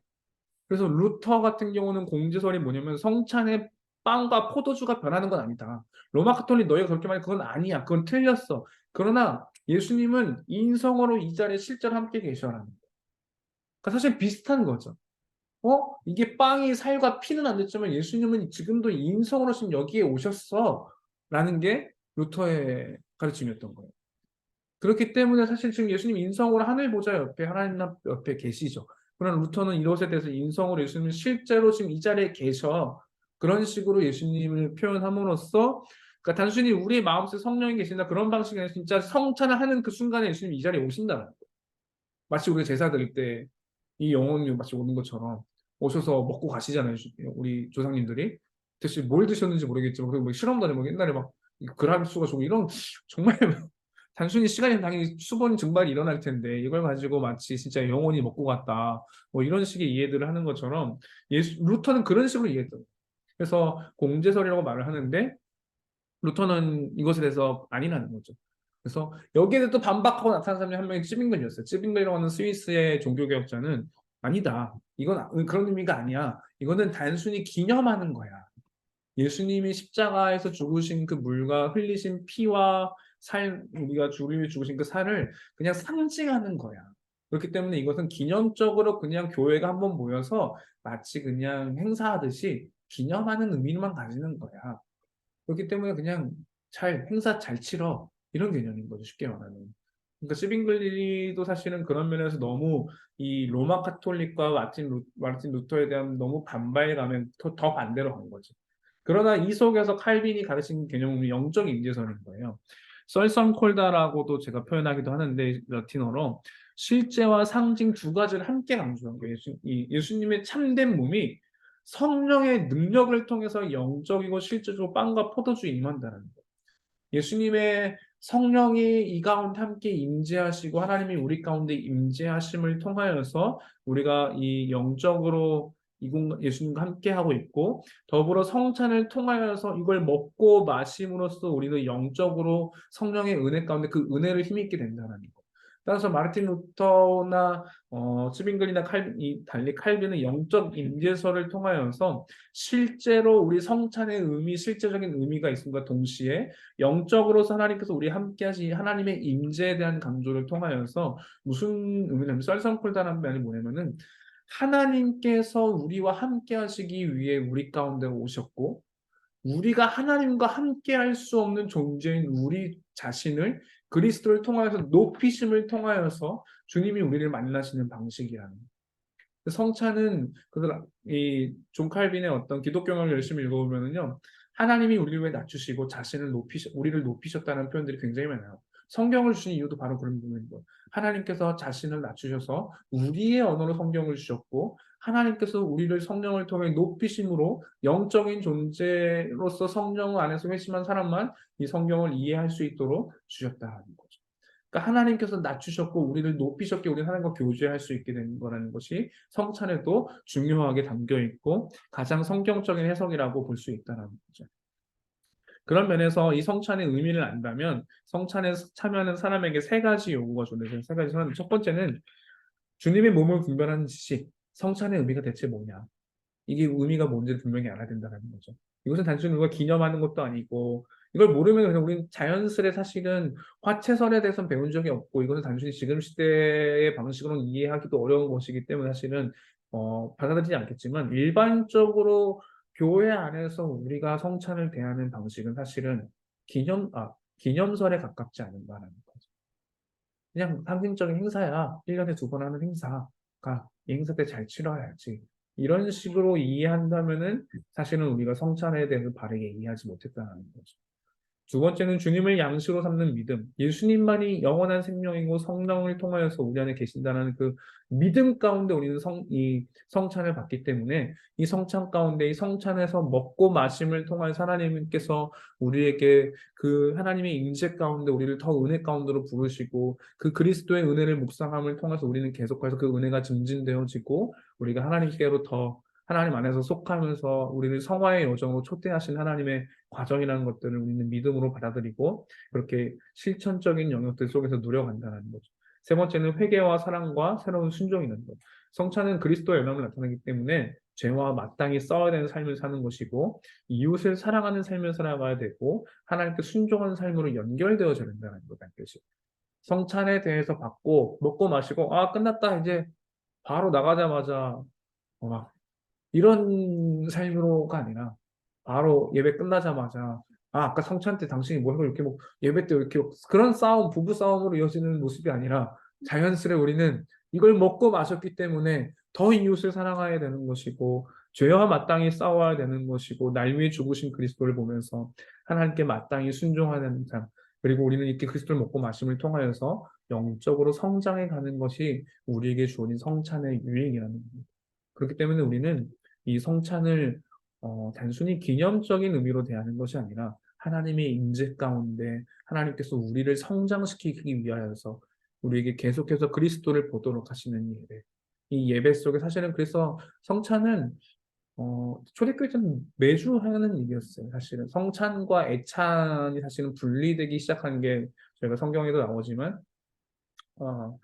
S1: 그래서 루터 같은 경우는 공지설이 뭐냐면 성찬의 빵과 포도주가 변하는 건 아니다. 로마 카톨릭 너희가 그렇게 말해 그건 아니야. 그건 틀렸어. 그러나 예수님은 인성으로 이 자리에 실제로 함께 계셔라는 거예요. 그러니까 사실 비슷한 거죠. 이게 빵이 살과 피는 안 됐지만 예수님은 지금도 인성으로 지금 여기에 오셨어. 라는 게 루터의 가르침이었던 거예요. 그렇기 때문에 사실 지금 예수님 인성으로 하늘 보좌 옆에 하나님 옆에 계시죠. 그러나 루터는 이것에 대해서 인성으로 예수님은 실제로 지금 이 자리에 계셔. 그런 식으로 예수님을 표현함으로써 그러니까 단순히 우리의 마음속에 성령이 계신다 그런 방식이 아니라 진짜 성찬을 하는 그 순간에 예수님이 이 자리에 오신다는 거예요. 마치 우리가 제사 드릴 때 이 영혼이 마치 오는 것처럼 오셔서 먹고 가시잖아요. 우리 조상님들이. 대체 뭘 드셨는지 모르겠지만 그리고 뭐 실험도 아니고 옛날에 막 그람수가 좋고 이런 정말 단순히 시간이 당연히 수분 증발이 일어날 텐데 이걸 가지고 마치 진짜 영혼이 먹고 갔다 뭐 이런 식의 이해들을 하는 것처럼 루터는 그런 식으로 이해했던 거예요. 그래서 공제설이라고 말을 하는데 루터는 이것에 대해서 아니라는 거죠. 그래서 여기에 또 반박하고 나타난 사람이 한 명이 찌빙글이었어요. 찌빙글이라고 하는 스위스의 종교개혁자는 아니다. 이건 그런 의미가 아니야. 이거는 단순히 기념하는 거야. 예수님이 십자가에서 죽으신 그 물과 흘리신 피와 우리가 주를 죽으신 그 살을 그냥 상징하는 거야. 그렇기 때문에 이것은 기념적으로 그냥 교회가 한번 모여서 마치 그냥 행사하듯이 기념하는 의미만 가지는 거야. 그렇기 때문에 그냥 행사 잘 치러 이런 개념인 거죠. 쉽게 말하면. 그러니까 스빙글리도 사실은 그런 면에서 너무 이 로마 카톨릭과 마르틴 루터에 대한 너무 반발감에 더 반대로 간 거죠. 그러나 이 속에서 칼빈이 가르친 개념은 영적 임재설인 거예요. 썰성콜다라고도 제가 표현하기도 하는데 라틴어로 실제와 상징 두 가지를 함께 강조한 거예요. 예수님의 참된 몸이 성령의 능력을 통해서 영적이고 실제적으로 빵과 포도주에 임한다는 거예요. 예수님의 성령이 이 가운데 함께 임재하시고 하나님이 우리 가운데 임재하심을 통하여서 우리가 이 영적으로 예수님과 함께 하고 있고 더불어 성찬을 통하여서 이걸 먹고 마심으로써 우리도 영적으로 성령의 은혜 가운데 그 은혜를 힘입게 된다는 거. 따라서 마르틴 루터나 츠빙글이나 달리 칼빈은 영적 임재설을 통하여서 실제로 우리 성찬의 실제적인 의미가 있음과 동시에 영적으로서 하나님께서 우리 함께 하신 하나님의 임재에 대한 강조를 통하여서 무슨 의미냐면 썰성콜다라는 말이 뭐냐면은 하나님께서 우리와 함께 하시기 위해 우리 가운데 오셨고 우리가 하나님과 함께 할 수 없는 존재인 우리 자신을 그리스도를 통하여서 높이심을 통하여서 주님이 우리를 만나시는 방식이라는 거예요. 성찬은 이존 칼빈의 어떤 기독교를 열심히 읽어보면은요 하나님이 우리를 왜 낮추시고 우리를 높이셨다는 표현들이 굉장히 많아요. 성경을 주신 이유도 바로 그런 부분인 거예요. 하나님께서 자신을 낮추셔서 우리의 언어로 성경을 주셨고 하나님께서 우리를 성령을 통해 높이심으로 영적인 존재로서 성령 안에서 회심한 사람만 이 성경을 이해할 수 있도록 주셨다는 거죠. 그러니까 하나님께서 낮추셨고 우리를 높이셨기에 우리는 하나님과 교제할 수 있게 된 거라는 것이 성찬에도 중요하게 담겨 있고 가장 성경적인 해석이라고 볼 수 있다는 거죠. 그런 면에서 이 성찬의 의미를 안다면 성찬에 참여하는 사람에게 세 가지 요구가 존재해요. 세 가지 첫 번째는 주님의 몸을 분별하는 지식, 성찬의 의미가 대체 뭐냐? 이게 의미가 뭔지를 분명히 알아야 된다는 거죠. 이것은 단순히 우리가 기념하는 것도 아니고 이걸 모르면 그냥 우리는 자연스레 사실은 화채설에 대해서는 배운 적이 없고 이것은 단순히 지금 시대의 방식으로는 이해하기도 어려운 것이기 때문에 사실은 받아들이지 않겠지만 일반적으로 교회 안에서 우리가 성찬을 대하는 방식은 사실은 기념설에 가깝지 않은가라는 거죠. 그냥 상징적인 행사야. 1년에 2번 하는 행사가 이 행사 때 잘 치러야지. 이런 식으로 이해한다면은 사실은 우리가 성찬에 대해서 바르게 이해하지 못했다는 거죠. 두 번째는 주님을 양식으로 삼는 믿음. 예수님만이 영원한 생명이고 성령을 통하여서 우리 안에 계신다는 그 믿음 가운데 우리는 이 성찬을 받기 때문에 이 성찬 가운데 이 성찬에서 먹고 마심을 통하여서 하나님께서 우리에게 그 하나님의 임재 가운데 우리를 더 은혜 가운데로 부르시고 그 그리스도의 은혜를 묵상함을 통해서 우리는 계속해서 그 은혜가 증진되어지고 우리가 하나님께로 더 하나님 안에서 속하면서 우리를 성화의 여정으로 초대하신 하나님의 과정이라는 것들을 우리는 믿음으로 받아들이고 그렇게 실천적인 영역들 속에서 누려간다는 거죠. 세 번째는 회개와 사랑과 새로운 순종이라는 것. 성찬은 그리스도의 열망을 나타내기 때문에 죄와 마땅히 싸워야 되는 삶을 사는 것이고 이웃을 사랑하는 삶을 살아가야 되고 하나님께 순종하는 삶으로 연결되어져야 된다는 것이죠. 성찬에 대해서 받고 먹고 마시고 아 끝났다 이제 바로 나가자마자 막 이런 삶으로가 아니라 바로 예배 끝나자마자 아 아까 성찬 때 당신이 뭐 하고 이렇게 뭐 예배 때 이렇게 그런 싸움 부부 싸움으로 이어지는 모습이 아니라 자연스레 우리는 이걸 먹고 마셨기 때문에 더 이웃을 사랑해야 되는 것이고 죄와 마땅히 싸워야 되는 것이고 날 위해 죽으신 그리스도를 보면서 하나님께 마땅히 순종하는 삶 그리고 우리는 이렇게 그리스도를 먹고 마심을 통하여서 영적으로 성장해 가는 것이 우리에게 주어진 성찬의 유익이라는 겁니다. 그렇기 때문에 우리는 이 성찬을 단순히 기념적인 의미로 대하는 것이 아니라 하나님의 임재 가운데 하나님께서 우리를 성장시키기 위하여서 우리에게 계속해서 그리스도를 보도록 하시는 예배. 이 예배 속에 사실은 그래서 성찬은 초대교회 때는 매주 하는 일이었어요. 사실은 성찬과 애찬이 사실은 분리되기 시작한 게 저희가 성경에도 나오지만 어,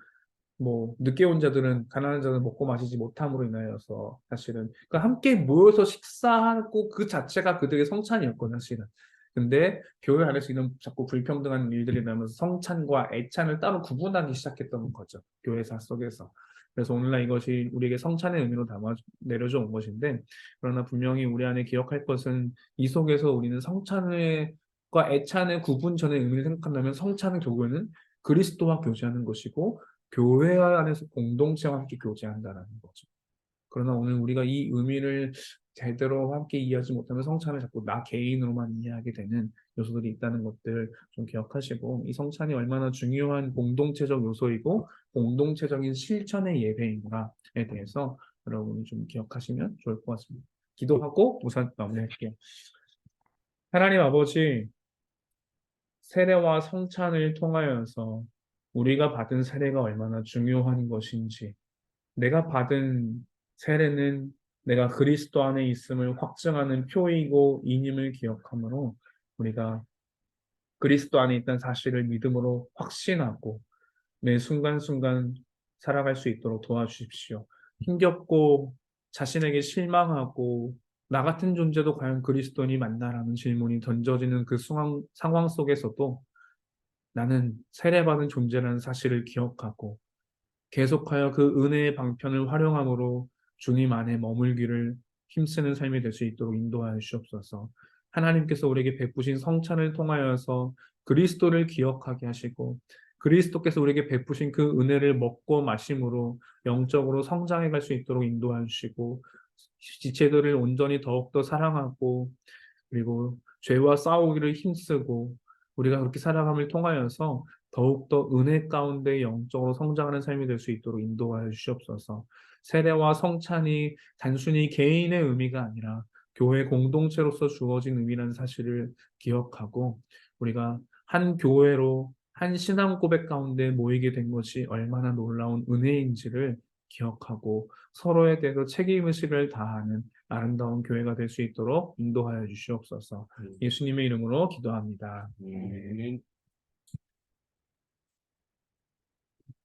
S1: 뭐 늦게 온 자들은 가난한 자들은 먹고 마시지 못함으로 인하여서 사실은 그러니까 함께 모여서 식사하고 그 자체가 그들의 성찬이었거든요 사실은. 근데 교회 안에서 이런 자꾸 불평등한 일들이 나면서 성찬과 애찬을 따로 구분하기 시작했던 거죠 교회사 속에서. 그래서 오늘날 이것이 우리에게 성찬의 의미로 담아 내려져 온 것인데 그러나 분명히 우리 안에 기억할 것은 이 속에서 우리는 성찬과 애찬의 구분 전의 의미를 생각한다면 성찬은 결국에는 그리스도와 교제하는 것이고 교회 안에서 공동체와 함께 교제한다는 거죠. 그러나 오늘 우리가 이 의미를 제대로 함께 이해하지 못하면 성찬을 자꾸 나 개인으로만 이해하게 되는 요소들이 있다는 것들 좀 기억하시고 이 성찬이 얼마나 중요한 공동체적 요소이고 공동체적인 실천의 예배인가에 대해서 여러분이 좀 기억하시면 좋을 것 같습니다. 기도하고 우선 마무리할게요. 하나님 아버지, 세례와 성찬을 통하여서 우리가 받은 세례가 얼마나 중요한 것인지, 내가 받은 세례는 내가 그리스도 안에 있음을 확증하는 표이고 인임을 기억하므로 우리가 그리스도 안에 있다는 사실을 믿음으로 확신하고 매 순간순간 살아갈 수 있도록 도와주십시오. 힘겹고 자신에게 실망하고 나 같은 존재도 과연 그리스도니 맞나라는 질문이 던져지는 그 상황 속에서도 나는 세례받은 존재라는 사실을 기억하고 계속하여 그 은혜의 방편을 활용함으로 주님 안에 머물기를 힘쓰는 삶이 될 수 있도록 인도하여 주옵소서. 하나님께서 우리에게 베푸신 성찬을 통하여서 그리스도를 기억하게 하시고 그리스도께서 우리에게 베푸신 그 은혜를 먹고 마심으로 영적으로 성장해 갈 수 있도록 인도하여 주시고 지체들을 온전히 더욱더 사랑하고 그리고 죄와 싸우기를 힘쓰고 우리가 그렇게 살아감을 통하여서 더욱더 은혜 가운데 영적으로 성장하는 삶이 될 수 있도록 인도하여 주시옵소서. 세례와 성찬이 단순히 개인의 의미가 아니라 교회 공동체로서 주어진 의미라는 사실을 기억하고 우리가 한 교회로 한 신앙 고백 가운데 모이게 된 것이 얼마나 놀라운 은혜인지를 기억하고 서로에 대해서 책임의식을 다하는 아름다운 교회가 될 수 있도록 인도하여 주시옵소서. 예수님의 이름으로 기도합니다.